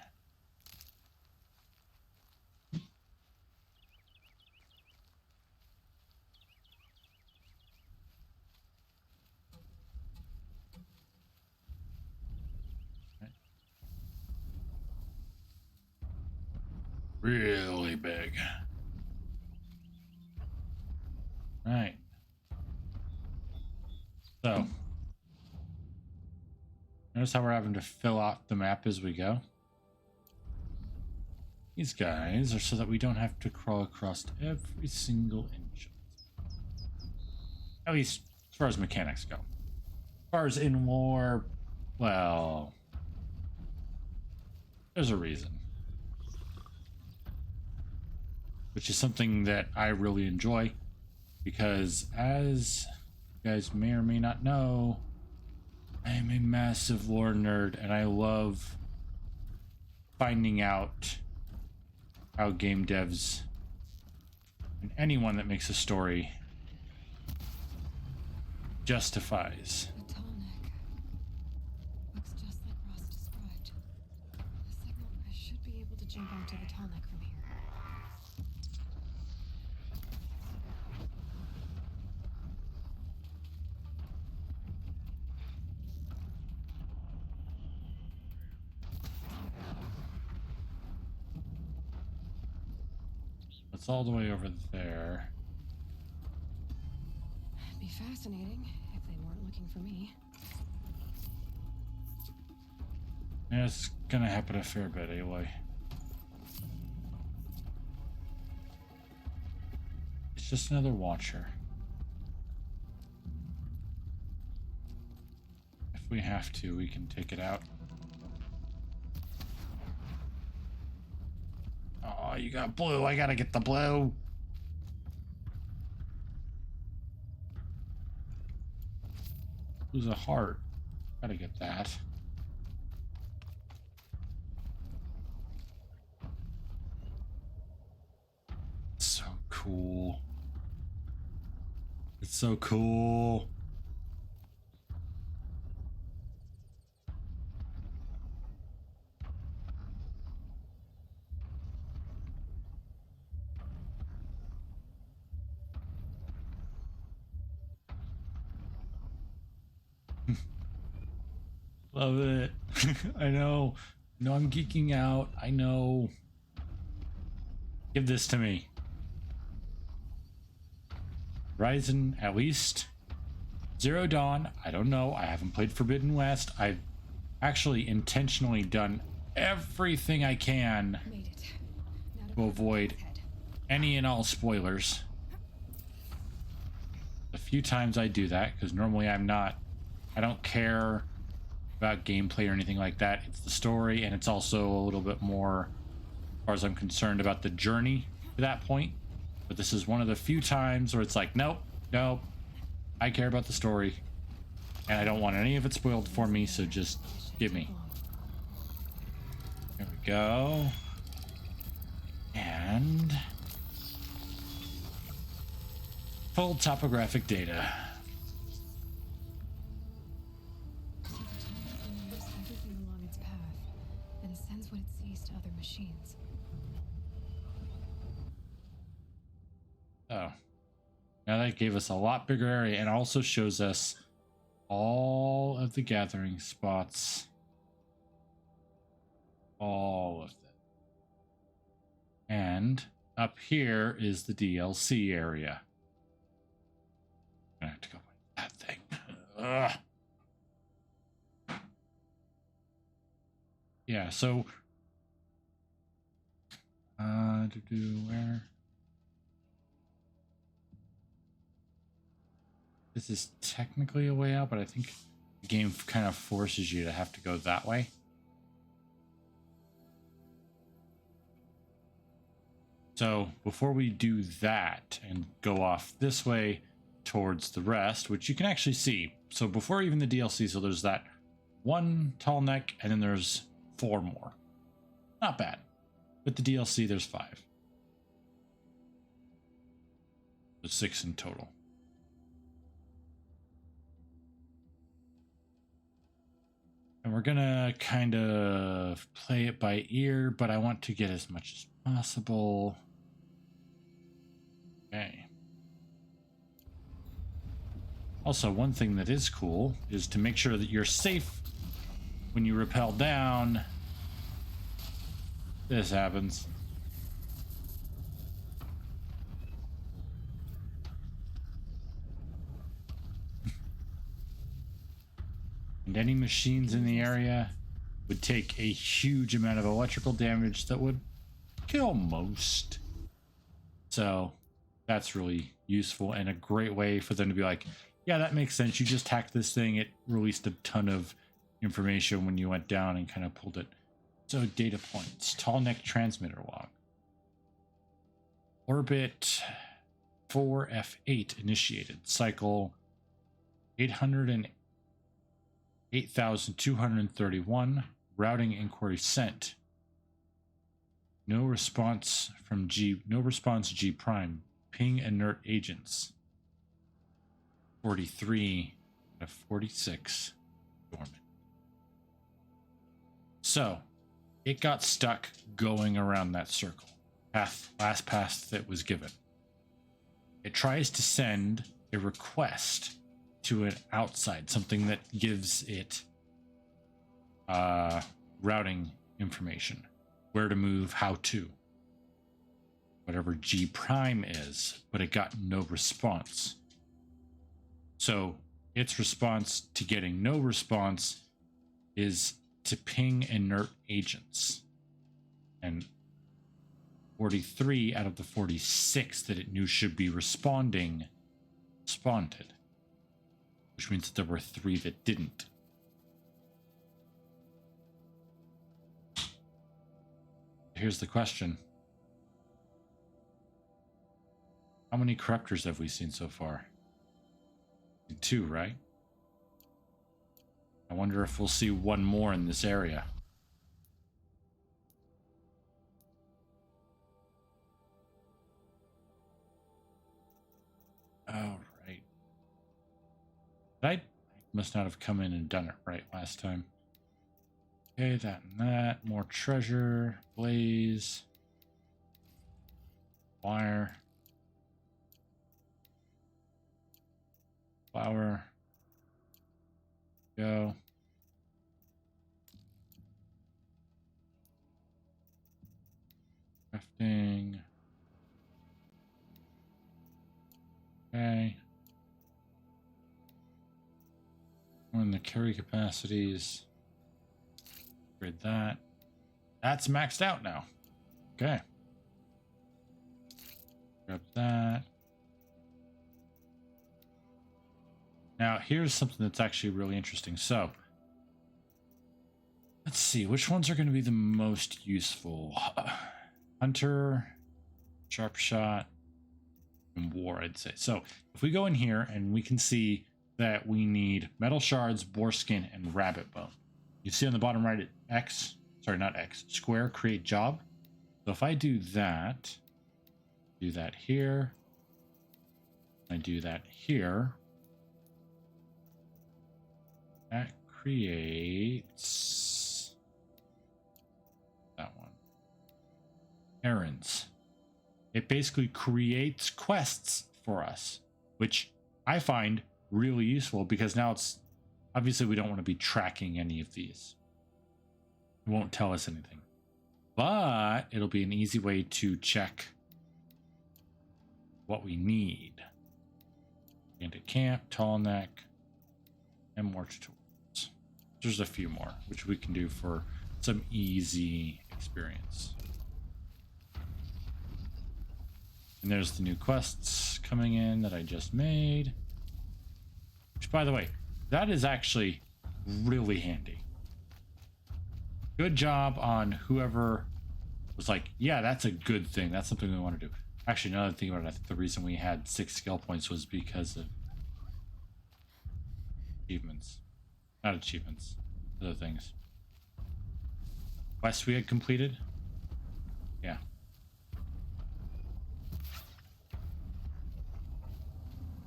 Really big. Right. So, notice how we're having to fill out the map as we go? These guys are so that we don't have to crawl across every single inch. At least as far as mechanics go. As far as in war, well, there's a reason. Which is something that I really enjoy, because as you guys may or may not know, I am a massive lore nerd, and I love finding out how game devs and anyone that makes a story justifies. The tall neck. Looks just like Ross described. The signal. I should be able to jump onto the tall neck from here. it's all the way over there. Be fascinating if they weren't looking for me. Yeah, it's gonna happen a fair bit anyway. It's just another watcher. If we have to, we can take it out. Oh, you got blue. I gotta get the blue. Blue's a heart. Gotta get that. So cool. It's so cool. Love it. I know. No, I'm geeking out. I know. Give this to me. Horizon, at least. Zero Dawn, I don't know. I haven't played Forbidden West. I've actually intentionally done everything I can Made it. Now to avoid any and all spoilers. A few times I do that, because normally I don't care about gameplay or anything like that. It's the story, and it's also a little bit more, as far as I'm concerned, about the journey to that point. But this is one of the few times where it's like, nope, I care about the story, and I don't want any of it spoiled for me, so just give me. There we go. And full topographic data. moves everything along its path and sends what it sees to other machines. Oh. Now that gave us a lot bigger area and also shows us all of the gathering spots. All of them. And up here is the DLC area. I have to go with that thing. Ugh. Yeah, so where? This is technically a way out, but I think the game kind of forces you to have to go that way. So before we do that and go off this way towards the rest, which you can actually see. So before even the DLC, so there's that one tall neck, and then there's 4 more. Not bad. With the DLC, there's 5. There's 6 in total. And we're gonna kind of play it by ear, but I want to get as much as possible. Okay. Also, one thing that is cool is to make sure that you're safe when you rappel down. This happens. And any machines in the area would take a huge amount of electrical damage that would kill most. So that's really useful and a great way for them to be like, yeah, that makes sense. You just hacked this thing. It released a ton of information when you went down and kind of pulled it. So data points, tall neck transmitter log. Orbit 4F8 initiated. Cycle 808,231. Routing inquiry sent. No response from G. No response G prime. Ping inert agents. 43 out of 46 dormant. So it got stuck going around that circle. Last path that was given. It tries to send a request to an outside, something that gives it routing information, where to move, how to. whatever G prime is, but it got no response. So its response to getting no response is to ping inert agents. And 43 out of the 46 that it knew should be responded, which means that there were 3 that didn't. Here's the question. How many corruptors have we seen so far? 2, right? I wonder if we'll see one more in this area. Oh, right. I must not have come in and done it right last time. Okay, that and that. More treasure. Blaze. Wire. Flower. Go. Crafting. Okay. On the carry capacities. Upgrade that. That's maxed out now. Okay. Grab that. Now, here's something that's actually really interesting. So, let's see. Which ones are going to be the most useful? Hunter, Sharp Shot, and War, I'd say. So, if we go in here and we can see that we need metal shards, boar skin, and rabbit bone. You see on the bottom right, X, sorry, not X, square, create job. So if I do that here, I do that here, that creates that one. Errands. It basically creates quests for us, which I find really useful because now it's obviously we don't want to be tracking any of these. It won't tell us anything, but it'll be an easy way to check what we need. Into camp, tall neck, and more tutorials. There's a few more which we can do for some easy experience. And there's the new quests coming in that I just made. Which, by the way, that is actually really handy. Good job on whoever was like, yeah, that's a good thing. That's something we want to do. Actually, now that I think about it, I think the reason we had 6 skill points was because of achievements. Not achievements, other things. Quests we had completed? Yeah.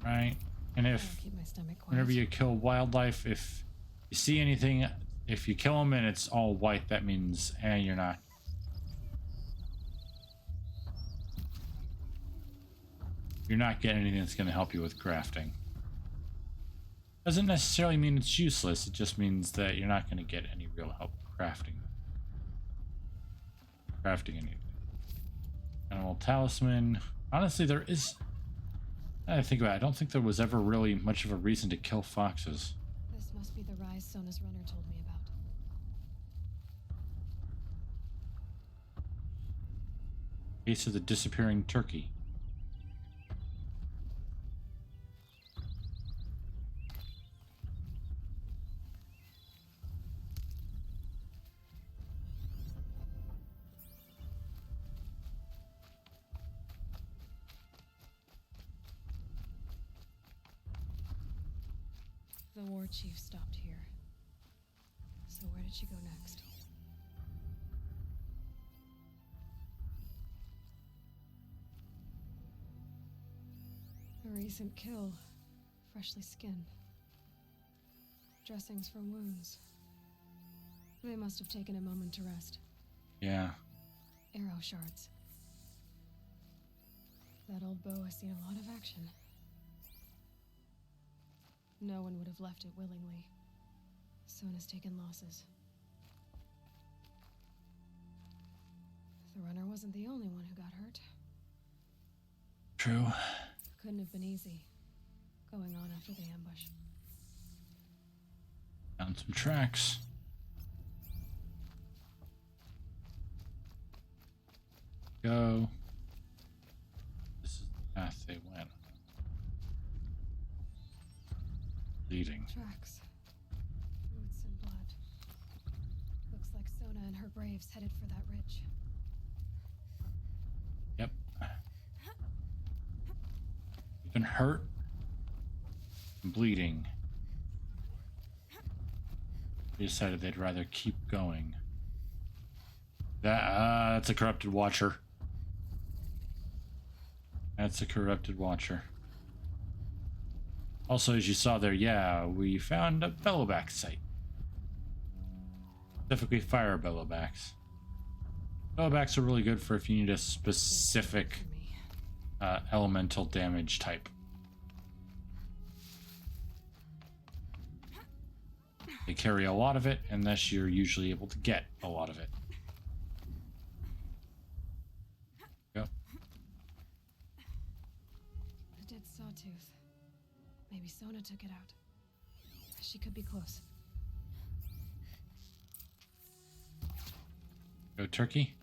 Right. And if Keep my stomach quiet. whenever you kill wildlife, if you see anything, if you kill them and it's all white, that means you're not. You're not getting anything that's going to help you with crafting. Doesn't necessarily mean it's useless. It just means that you're not going to get any real help crafting anything. Animal talisman. Honestly, there is. I think about it. I don't think there was ever really much of a reason to kill foxes. This must be the rise Sona's runner told me about. Case of the disappearing turkey. The war chief stopped here. So where did she go next? A recent kill. Freshly skinned. Dressings for wounds. They must have taken a moment to rest. Yeah. Arrow shards. That old bow has seen a lot of action. No one would have left it willingly. Sona's taken losses. The runner wasn't the only one who got hurt. True. Couldn't have been easy going on after the ambush. Found some tracks. Go. This is the path they went. Leading. Tracks. Roots and blood. Looks like Sona and her braves headed for that ridge. Yep. Been hurt and bleeding. They decided they'd rather keep going. That's a corrupted watcher. That's a corrupted watcher. Also, as you saw there, yeah, we found a Bellowback site. Specifically fire Bellowbacks. Bellowbacks are really good for if you need a specific elemental damage type. They carry a lot of it, and thus you're usually able to get a lot of it. Yep. A dead sawtooth. Maybe Sona took it out. She could be close. Go turkey.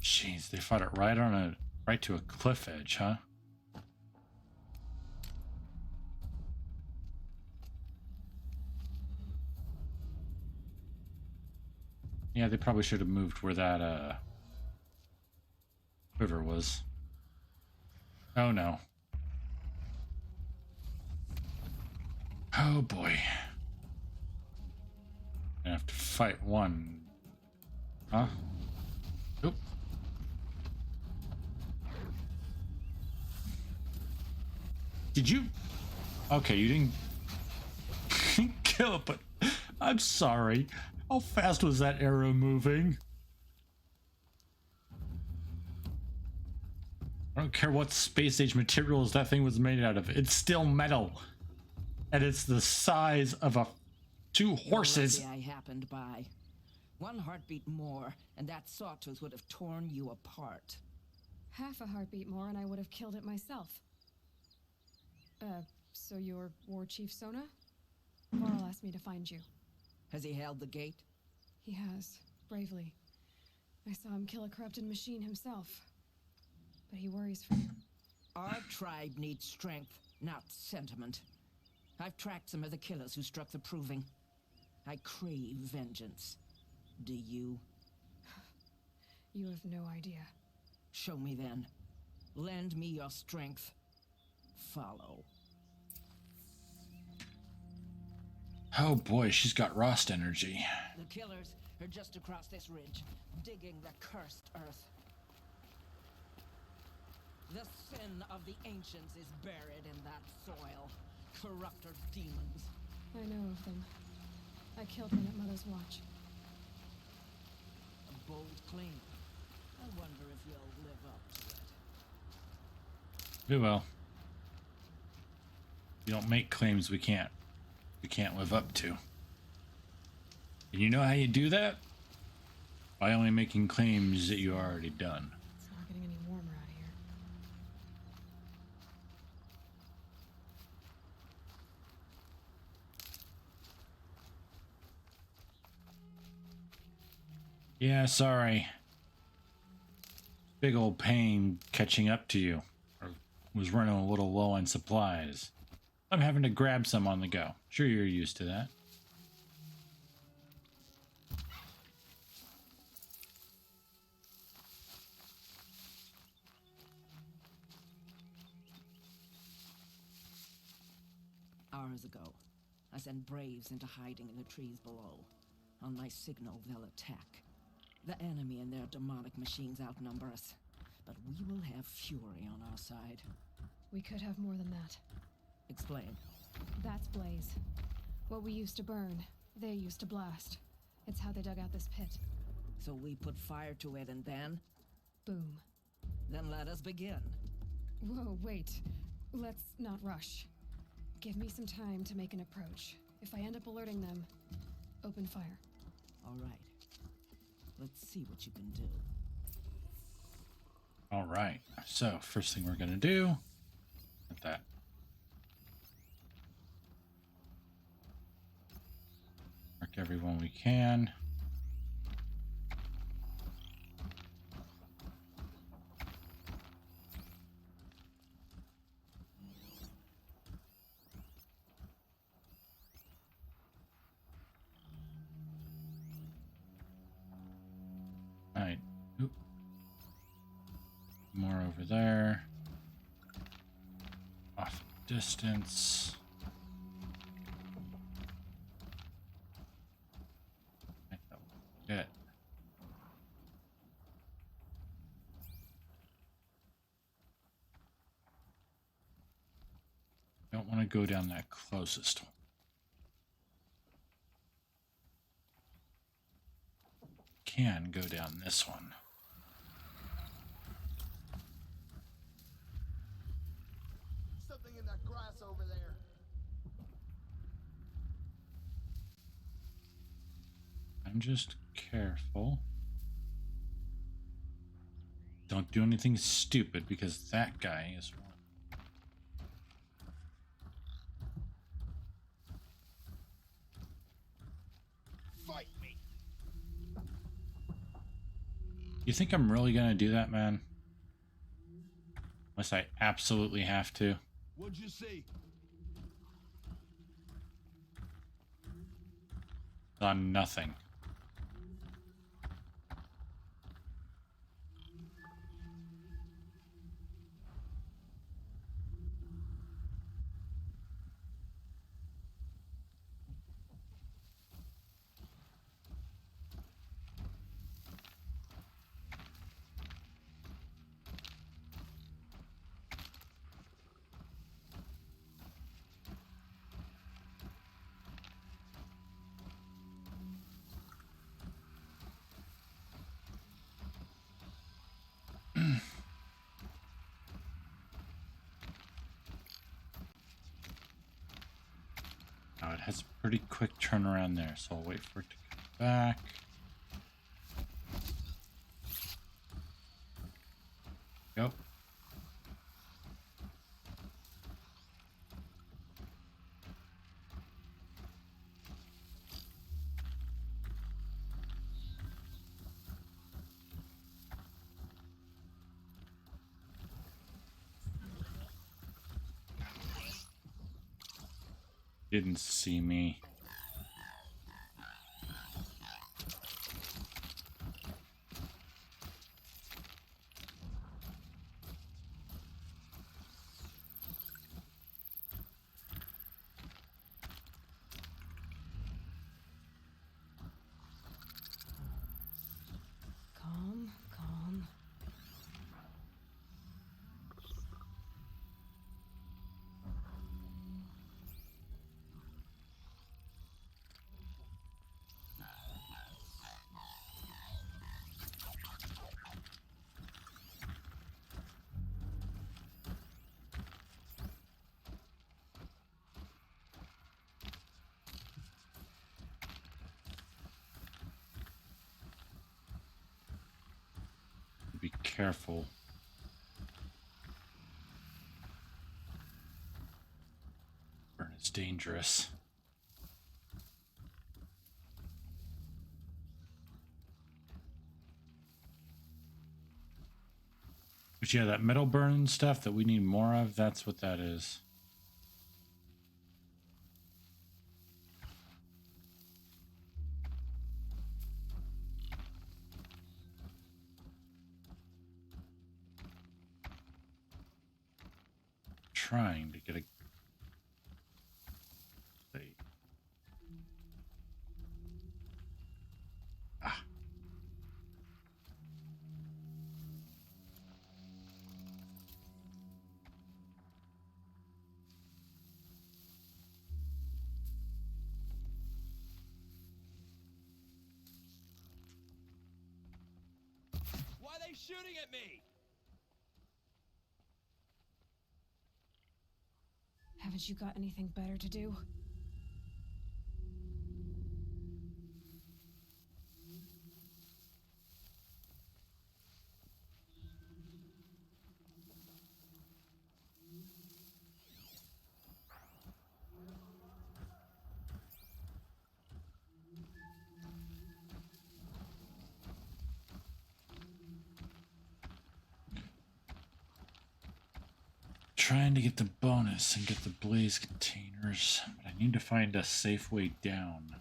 Jeez, they fought it right to a cliff edge, huh? Yeah, they probably should have moved where that river was. Oh no. Oh boy. I have to fight one. Huh? Oop. Did you? Okay, you didn't kill it, but I'm sorry. How fast was that arrow moving? I don't care what space age materials that thing was made out of. It's still metal. And it's the size of two horses. Lucky I happened by. One heartbeat more, and that sawtooth would have torn you apart. Half a heartbeat more and I would have killed it myself. So you're War Chief Sona? Varl asked me to find you. Has he held the gate? He has, bravely. I saw him kill a corrupted machine himself. But he worries for you. Our tribe needs strength, not sentiment. I've tracked some of the killers who struck the Proving. I crave vengeance. Do you? You have no idea. Show me then. Lend me your strength. Follow. Oh boy, she's got Rost energy. The killers are just across this ridge, digging the cursed earth. The sin of the ancients is buried in that soil. Corrupter demons. I know of them. I killed one at Mother's Watch. A bold claim. I wonder if you'll live up to it. We will. We don't make claims we can't live up to. And you know how you do that? By only making claims that you already done. It's not getting any warmer out here. Yeah, sorry. Big old pain catching up to you. Or was running a little low on supplies. I'm having to grab some on the go. Sure, you're used to that. Hours ago, I sent braves into hiding in the trees below. On my signal, they'll attack. The enemy and their demonic machines outnumber us, but we will have fury on our side. We could have more than that. Explain. That's Blaze. What we used to burn, they used to blast. It's how they dug out this pit. So we put fire to it and then? Boom. Then let us begin. Whoa, wait. Let's not rush. Give me some time to make an approach. If I end up alerting them, open fire. All right. Let's see what you can do. All right. So first thing we're gonna do, get that. Mark everyone we can. All right. Oop. More over there. Off distance. Good. Don't want to go down that closest one. Can go down this one. Something in that grass over there. I'm just careful. Don't do anything stupid because that guy is one. Fight me. You think I'm really gonna do that, man? Unless I absolutely have to. What'd you see? On nothing. Now it has a pretty quick turnaround there, so I'll wait for it to come back. Go. Didn't see me. Calm, calm. Be careful. Burn is dangerous. But yeah, that metal burn stuff that we need more of, that's what that is. Trying to get a... Ah. Why are they shooting at me? Haven't you got anything better to do? trying to get the bonus and get the blaze containers, but I need to find a safe way down.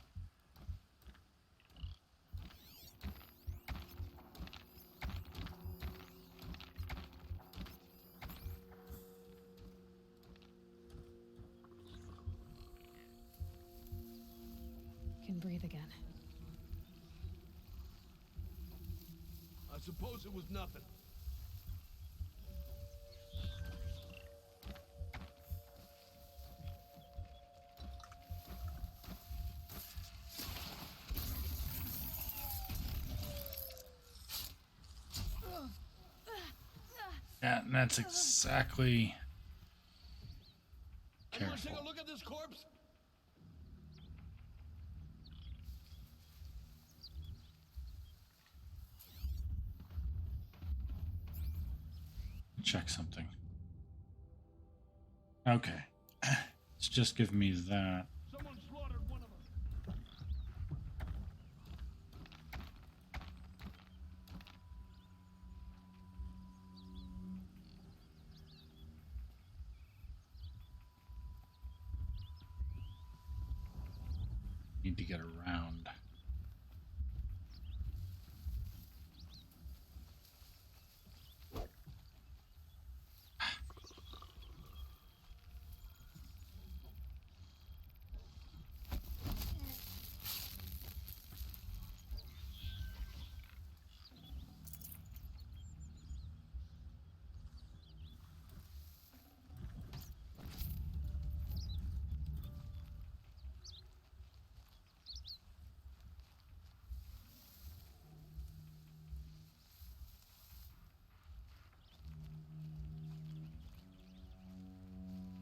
Can breathe again. I suppose it was nothing. Yeah, and that's exactly... Anyone Careful. take a look at this corpse? Check something. Okay. It's just give me that. Someone slaughtered one of them. Need to get around.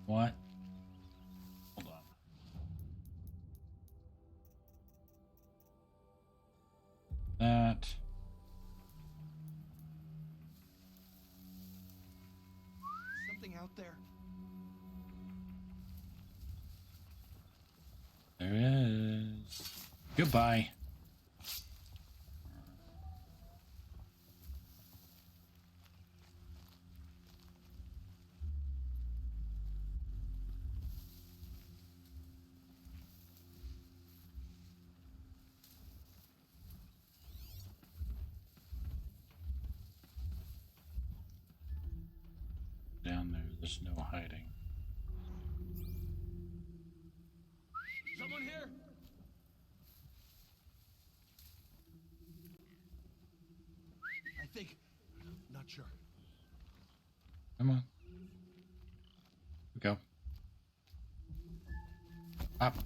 What? Hold on. That. Something out there. There is. Goodbye. Down there, there's no hiding. Someone here? I think. Not sure. Come on. Go. Up.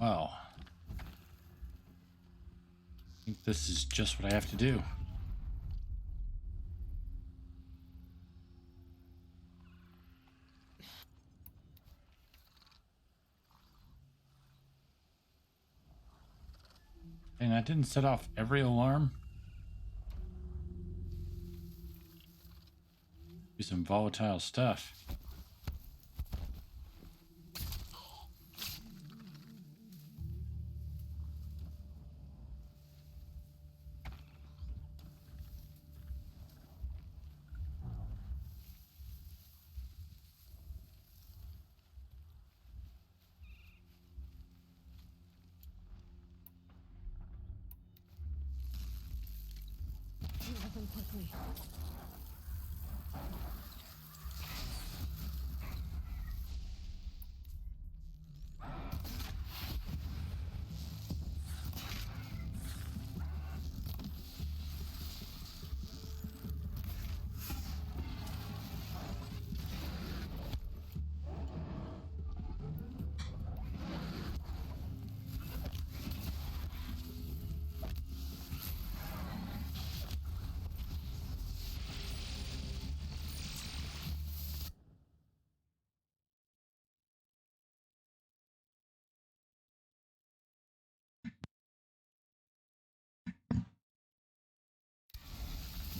Well, I think this is just what I have to do. And that didn't set off every alarm. Do some volatile stuff. Open quickly.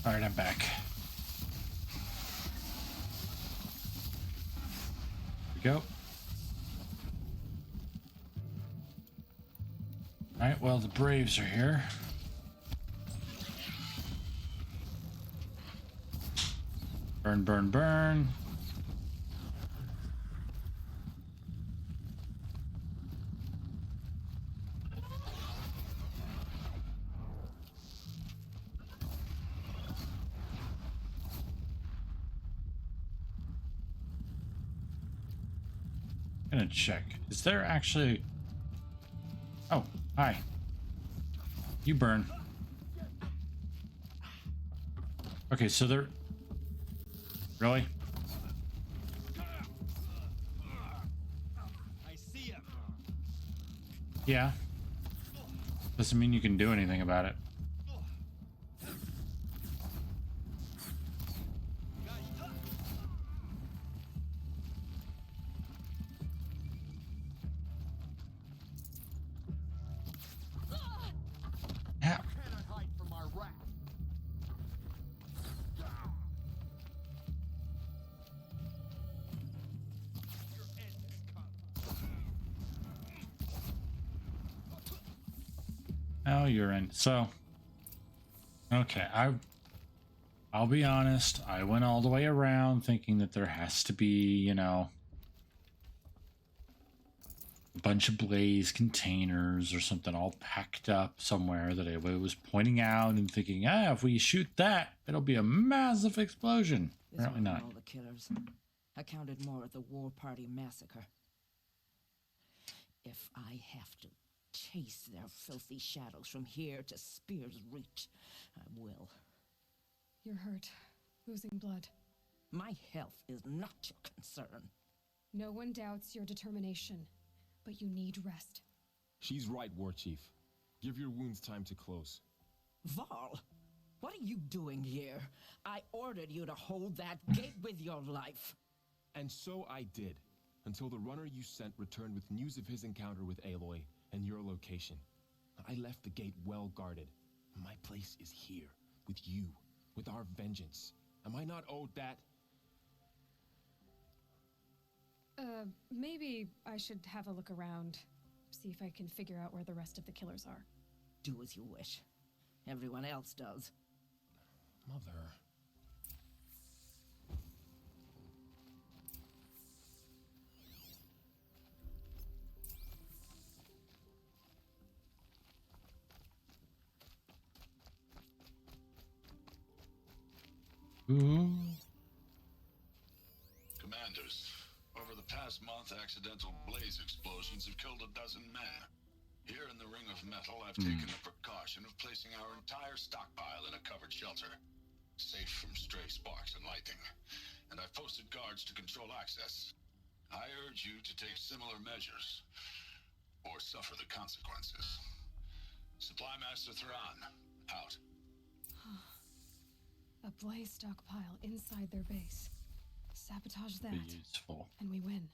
All right, I'm back. go. Alright, well, the Braves are here. Burn, burn, burn. Gonna check. Is there actually... Oh, hi. You burn. Okay, so there... Really? I see him. Yeah. Doesn't mean you can do anything about it. Yeah. Cannot hide from our wrath. Your end has come. Oh, you're in. So, okay, I'll be honest. I went all the way around thinking that there has to be, you know, a bunch of Blaze containers or something all packed up somewhere that I was pointing out and thinking, if we shoot that, it'll be a massive explosion. This Apparently wasn't not. all the killers. I counted more at the War Party massacre. If I have to chase their filthy shadows from here to Spear's Reach, I will. You're hurt, losing blood. My health is not your concern. No one doubts your determination, but you need rest. She's right, War Chief. Give your wounds time to close. Varl, what are you doing here? I ordered you to hold that gate with your life. And so I did, until the runner you sent returned with news of his encounter with Aloy and your location. I left the gate well guarded. My place is here, with you, with our vengeance. Am I not owed that? Maybe I should have a look around, see if I can figure out where the rest of the killers are. Do as you wish. Everyone else does. Mother. Ooh. Commanders, over the past month, accidental blaze explosions have killed 12 men. Here in the Ring of Metal, I've taken the precaution of placing our entire stockpile in a covered shelter, safe from stray sparks and lightning. And I've posted guards to control access. I urge you to take similar measures, or suffer the consequences. Supply Master Thrawn, out. A Blaze stockpile inside their base. Sabotage that, Be useful. and we win.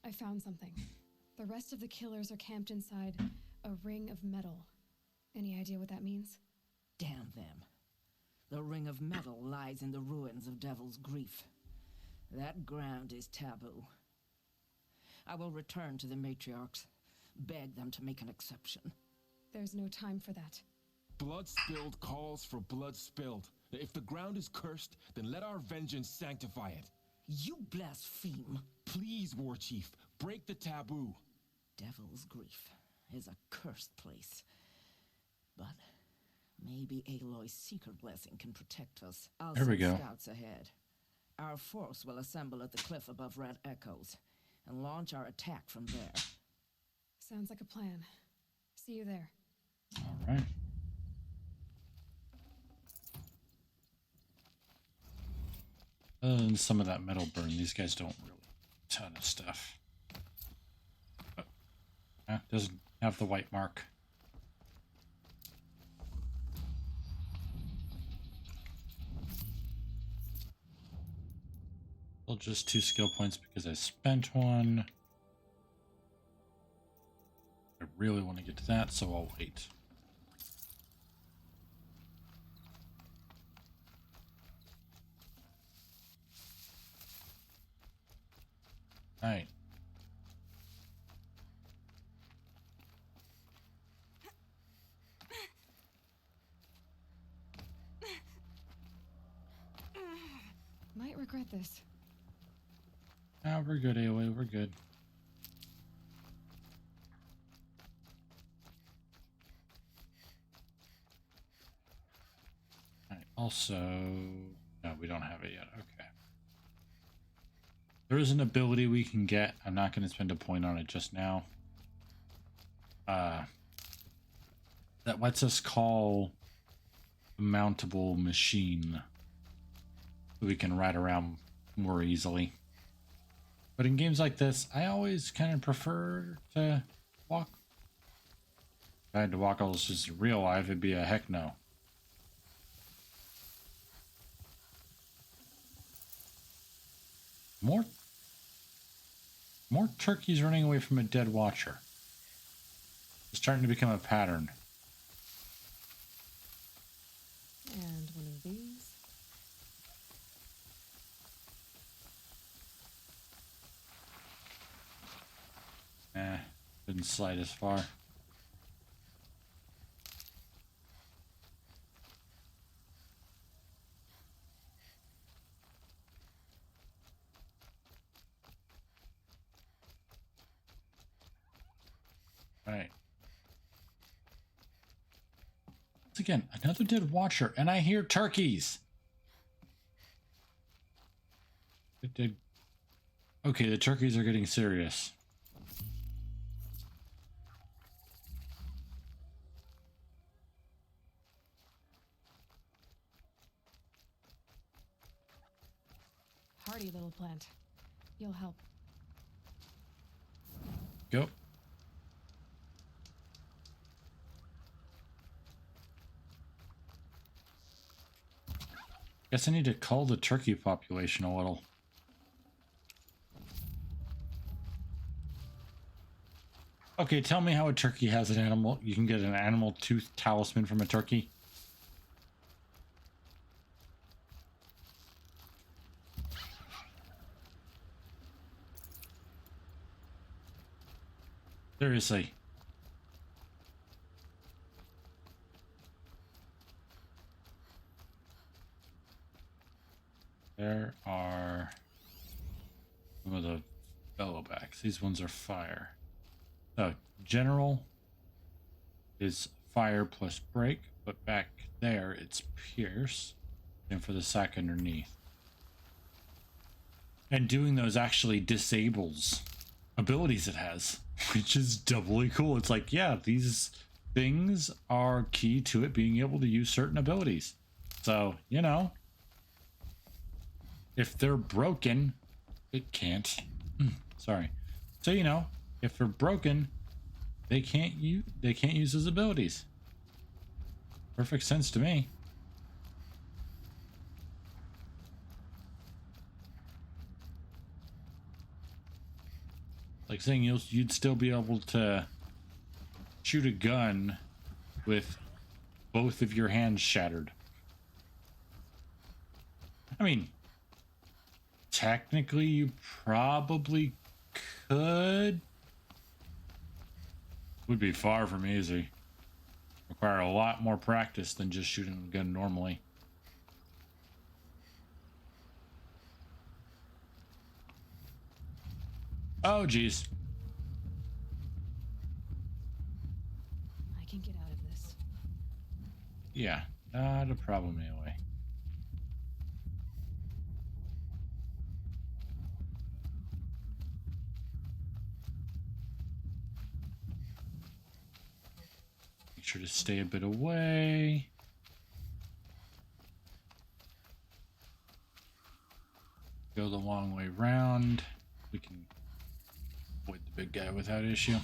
I found something. The rest of the killers are camped inside a ring of metal. Any idea what that means? Damn them. The Ring of Metal lies in the ruins of Devil's Grief. That ground is taboo. I will return to the matriarchs, beg them to make an exception. There's no time for that. Blood spilled calls for blood spilled. If the ground is cursed, then let our vengeance sanctify it. You blaspheme. Please, War Chief, break the taboo. Devil's Grief is a cursed place. But maybe Aloy's secret blessing can protect us. I'll There we send go. scouts ahead. Our force will assemble at the cliff above Red Echoes and launch our attack from there. Sounds like a plan. See you there. All right. Other than some of that metal burn, these guys don't really ton of stuff. Doesn't have the white mark. Well, just 2 skill points because I spent one. I really want to get to that, so I'll wait. All right. Might regret this. Ah, we're good, AOA. We're good. All right. Also, no, we don't have it yet. Okay. There is an ability we can get. I'm not going to spend a point on it just now. That lets us call a mountable machine so we can ride around more easily. But in games like this, I always kind of prefer to walk. If I had to walk all this just in real life, it'd be a heck no. More turkeys running away from a dead watcher. It's starting to become a pattern. And one of these. Didn't slide as far. All right. Once again, another dead watcher, and I hear turkeys. It did. Okay, the turkeys are getting serious. Hardy little plant. You'll help. Go. Guess I need to cull the turkey population a little. Okay, tell me how a turkey has an animal. You can get an animal tooth talisman from a turkey. Seriously. There are some of the bellowbacks. These ones are fire. So, general is fire plus break, but back there it's pierce. And for the sack underneath. And doing those actually disables abilities it has, which is doubly cool. It's like, yeah, these things are key to it being able to use certain abilities. So, you know, if they're broken, it can't. Sorry. So, you know, if they're broken, they can't use those abilities. Perfect sense to me. Like saying you'd still be able to shoot a gun with both of your hands shattered. I mean, technically you probably could. Would be far from easy. Require a lot more practice than just shooting a gun normally. Oh, geez. I can get out of this. Yeah, not a problem anyway. Make sure to stay a bit away. Go the long way round. We can avoid the big guy without issue.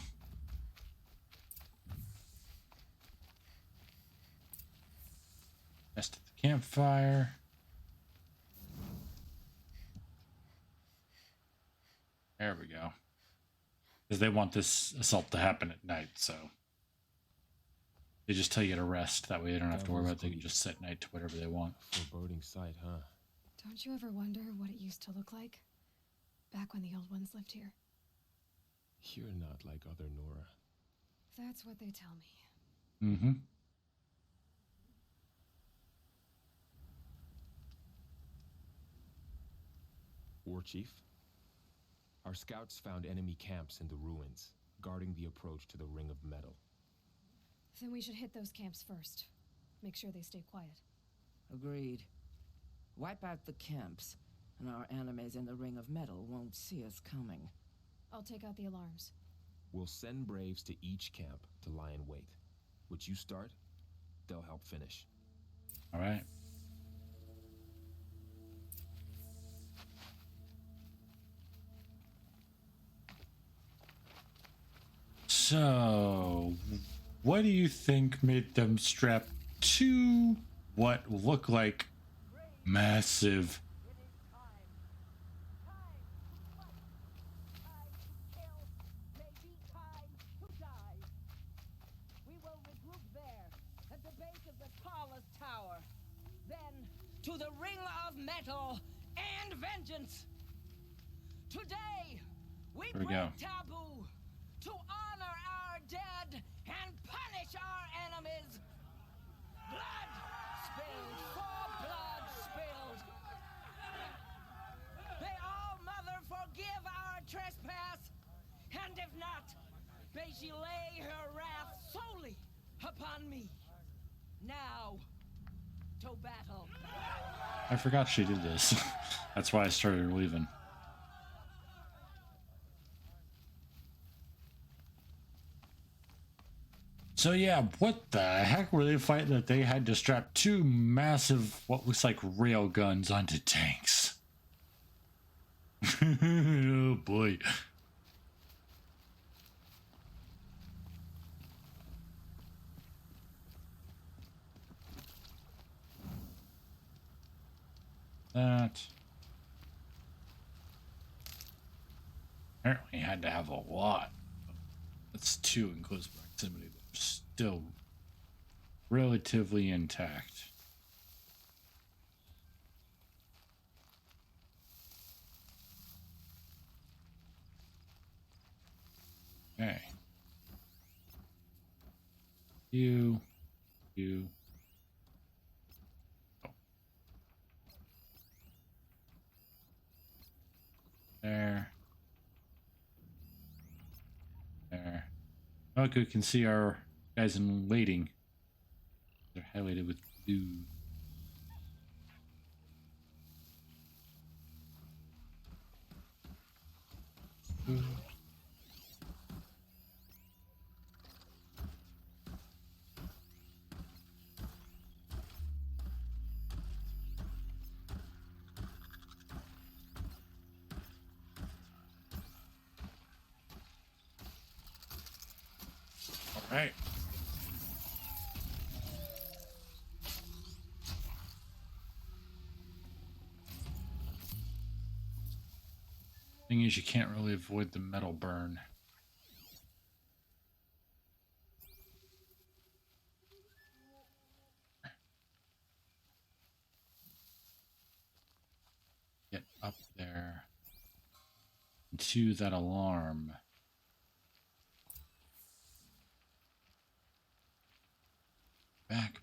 Rest at the campfire. There we go. Because they want this assault to happen at night, so they just tell you to rest. That way they don't have to worry about it. They can just set night to whatever they want. Foreboding sight, huh? Don't you ever wonder what it used to look like? Back when the old ones lived here. You're not like other Nora. That's what they tell me. Mm-hmm. War Chief, our scouts found enemy camps in the ruins, guarding the approach to the Ring of Metal. Then we should hit those camps first. Make sure they stay quiet. Agreed. Wipe out the camps, and our enemies in the Ring of Metal won't see us coming. I'll take out the alarms. We'll send Braves to each camp to lie in wait. Which you start, they'll help finish. All right. So, what do you think made them strap two what look like massive to the Ring of Metal and vengeance. Today, we break taboo to honor our dead and punish our enemies. Blood spilled for blood spilled. May All-Mother forgive our trespass, and if not, may she lay her wrath solely upon me. Now, to battle. I forgot she did this. That's why I started leaving. So yeah, what the heck were they fighting that they had to strap two massive, what looks like rail guns onto tanks? Oh boy. That apparently had to have a lot. That's two in close proximity that are still relatively intact. Okay. You. There. Look, we can see our guys in waiting. They're highlighted with blue. All right. Thing is, you can't really avoid the metal burn. Get up there to that alarm. Back.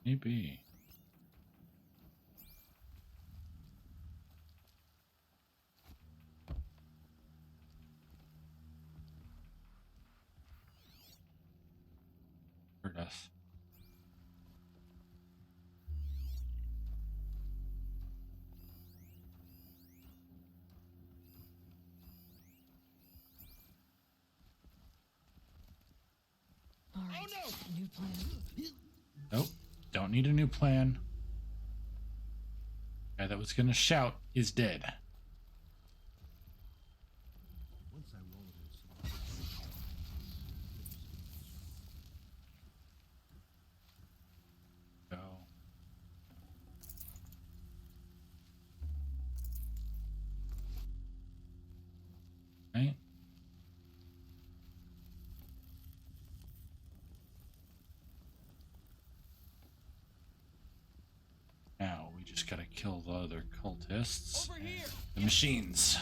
Maybe. Hurt us. All right. Oh, no. New plan. Nope. Don't need a new plan. Guy that was gonna shout is dead. Go. just gotta kill the other cultists. Over here. The machines.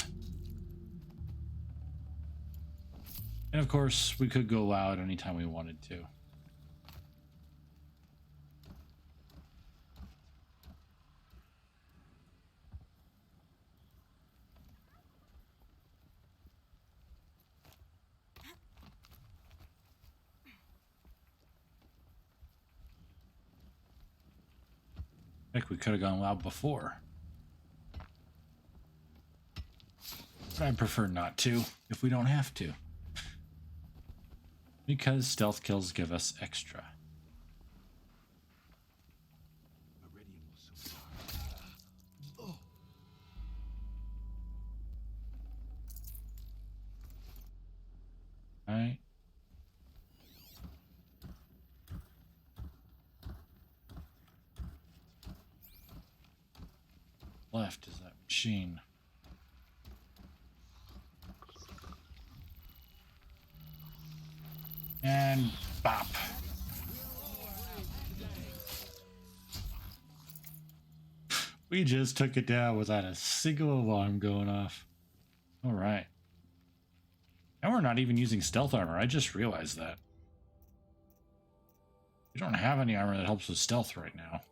And of course, we could go out anytime we wanted to. Heck, we could have gone loud before. But I prefer not to, if we don't have to. Because stealth kills give us extra. Alright. Left is that machine. And bop. We just took it down without a single alarm going off. All right. And we're not even using stealth armor. I just realized that. We don't have any armor that helps with stealth right now.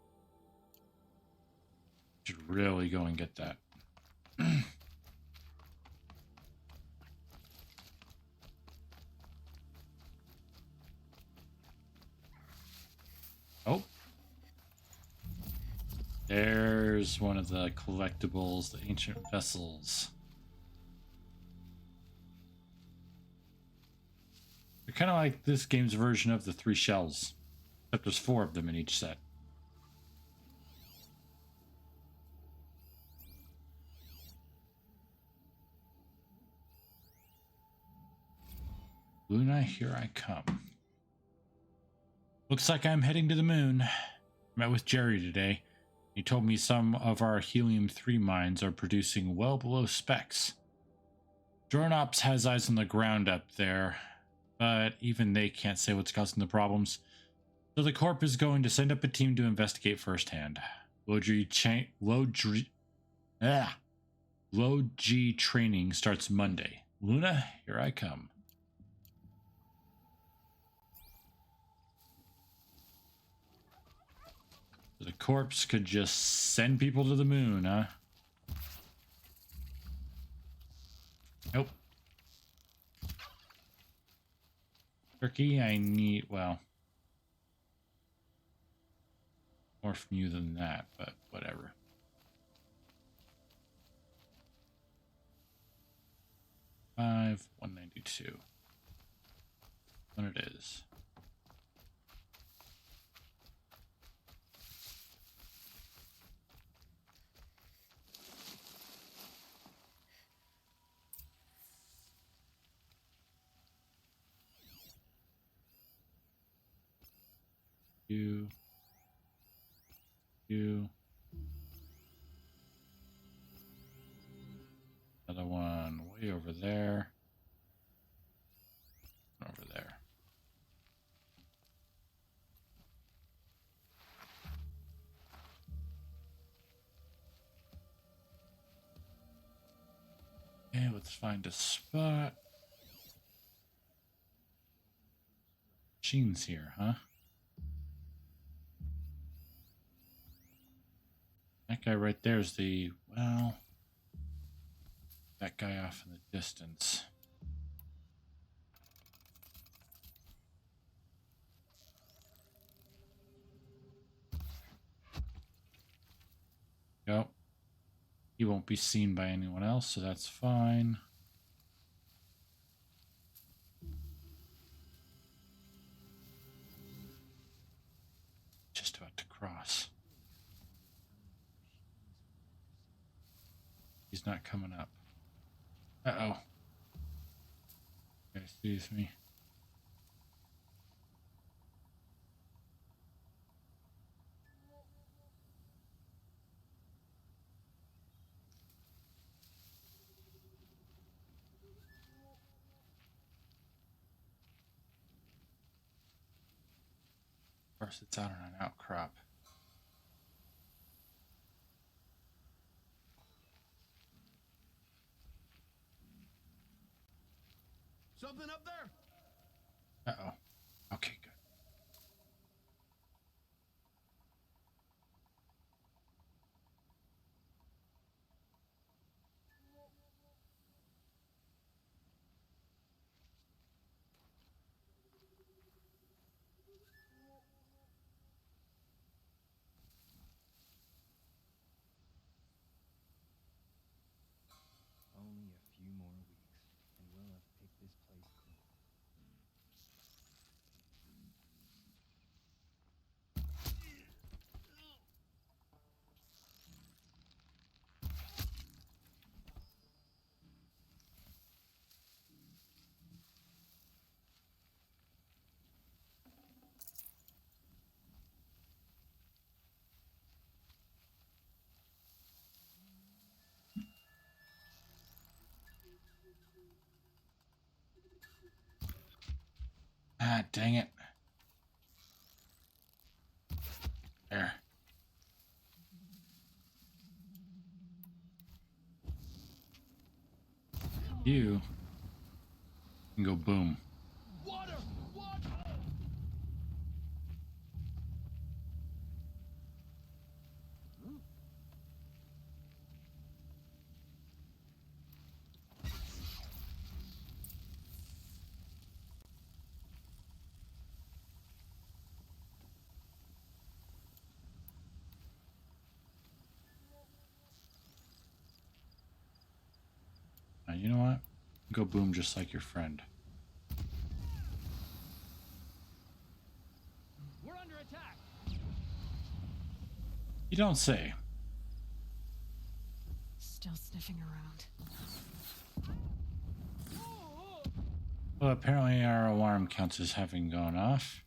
Should really go and get that. Oh. There's one of the collectibles, the ancient vessels. They're kind of like this game's version of the 3 shells, except there's 4 of them in each set. Luna, here I come. Looks like I'm heading to the moon. Met with Jerry today. He told me some of our helium-3 mines are producing well below specs. Drone Ops has eyes on the ground up there, but even they can't say what's causing the problems. So the Corp is going to send up a team to investigate firsthand. Low G training starts Monday. Luna, here I come. The corpse could just send people to the moon, huh? Nope. Turkey, I need, well, more from you than that, but whatever. $5, $192. What it is. You. Another one way over there. Over there. Okay, let's find a spot. Machines here, huh? That guy right there is the, well, that guy off in the distance. Yep. He won't be seen by anyone else, so that's fine. Just about to cross. He's not coming up. Uh-oh. Okay, sees me. Of course, it's out on an outcrop. Something up there? Uh-oh. Okay, good. Only a few more weeks, and we'll have picked this place clean. Ah, dang it. There. You can go boom. Water! Water! You know what? Go boom just like your friend. We're under attack. You don't say. Still sniffing around. Well, apparently our alarm counts as having gone off.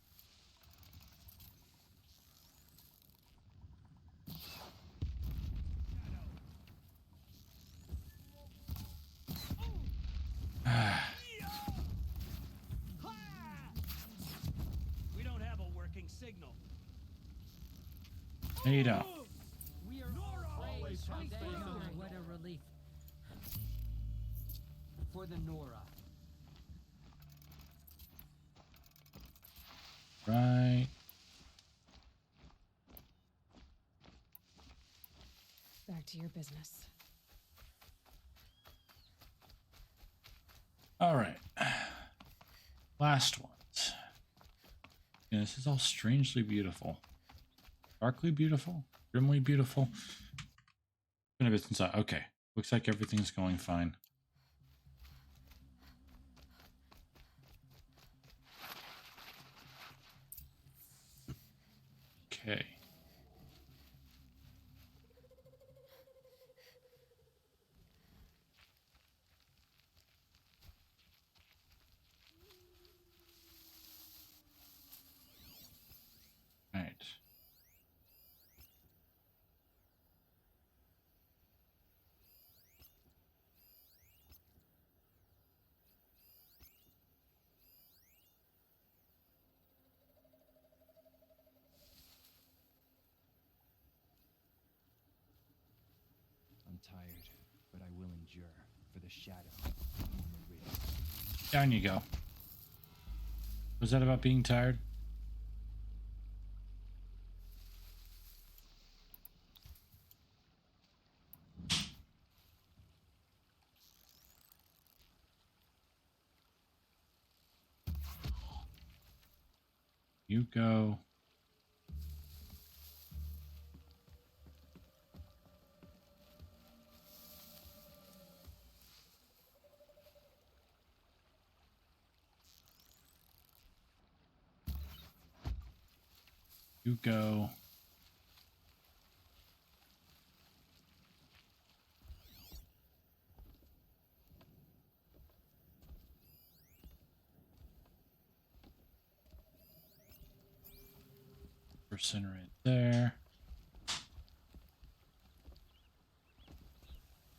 We don't have a working signal. No, you don't. We are always What a relief. For the Nora. Right. Back to your business. All right. Last ones. Yeah, this is all strangely beautiful. Darkly beautiful? Grimly beautiful? Been a bit since okay. Looks like everything's going fine. Okay. Right. I'm tired, but I will endure for the shadow on the ridge. Down you go. Was that about being tired? You go. You go. Person right there.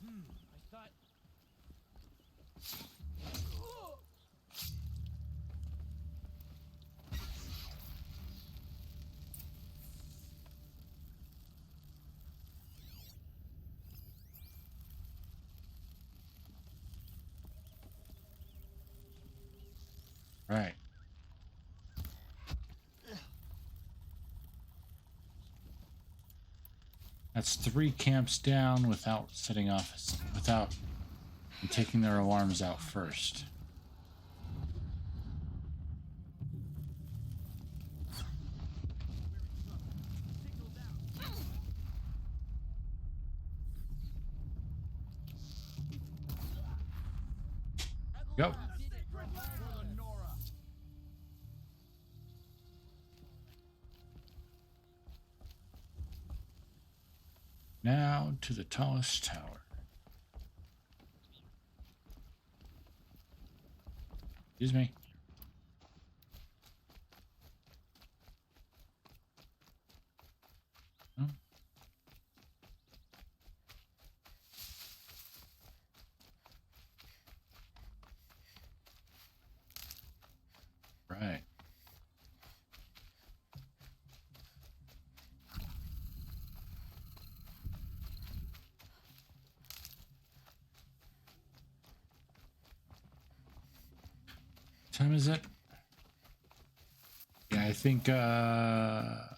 I thought. Right. That's 3 camps down without setting off, without taking their alarms out first. Go. Now to the tallest tower. Excuse me. Oh. Right. What time is it? Yeah, I think after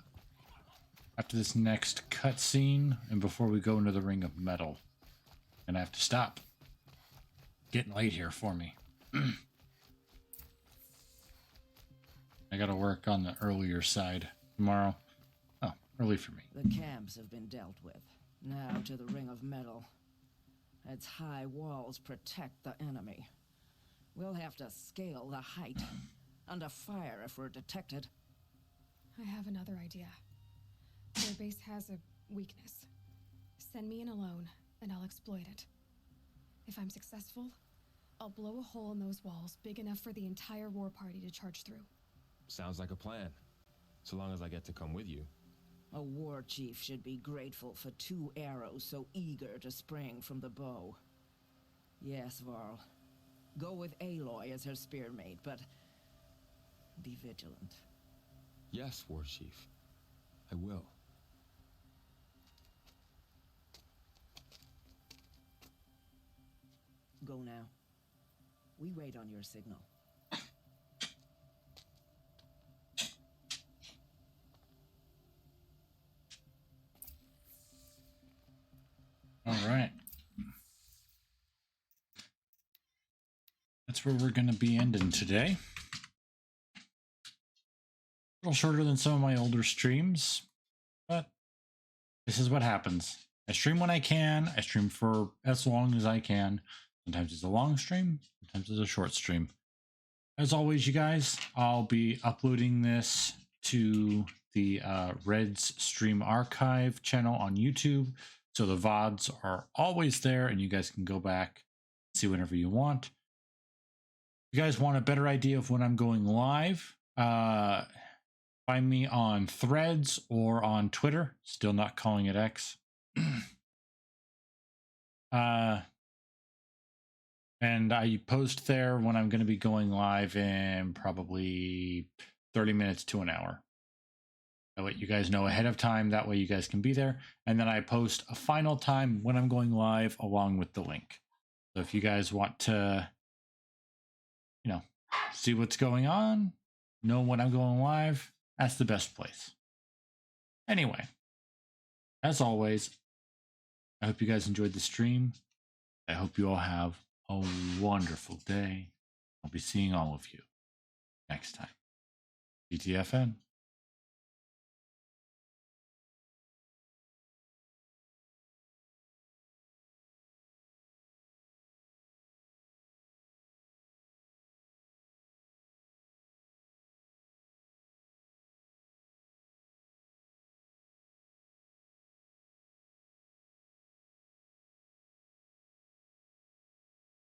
this next cutscene and before we go into the Ring of Metal, and I have to stop. Getting late here for me. I gotta work on the earlier side tomorrow. Oh, early for me. The camps have been dealt with. Now to the Ring of Metal. Its high walls protect the enemy. We'll have to scale the height. Under fire if we're detected. I have another idea. Their base has a weakness. Send me in alone, and I'll exploit it. If I'm successful, I'll blow a hole in those walls big enough for the entire war party to charge through. Sounds like a plan. So long as I get to come with you. A war chief should be grateful for 2 arrows so eager to spring from the bow. Yes, Varl. Go with Aloy as her spearmate, but be vigilant. Yes, War Chief. I will. Go now. We wait on your signal. All right. That's where we're going to be ending today. A little shorter than some of my older streams, but this is what happens. I stream when I can. I stream for as long as I can. Sometimes it's a long stream, sometimes it's a short stream. As always, you guys, I'll be uploading this to the Red's Stream Archive channel on YouTube. So the VODs are always there and you guys can go back, see whenever you want. If you guys want a better idea of when I'm going live, find me on Threads or on Twitter. Still not calling it X. And I post there when I'm going to be going live in probably 30 minutes to an hour. I let you guys know ahead of time. That way you guys can be there. And then I post a final time when I'm going live along with the link. So if you guys want to, you know, see what's going on, know when I'm going live, that's the best place. Anyway, as always, I hope you guys enjoyed the stream. I hope you all have a wonderful day. I'll be seeing all of you next time. GTFN.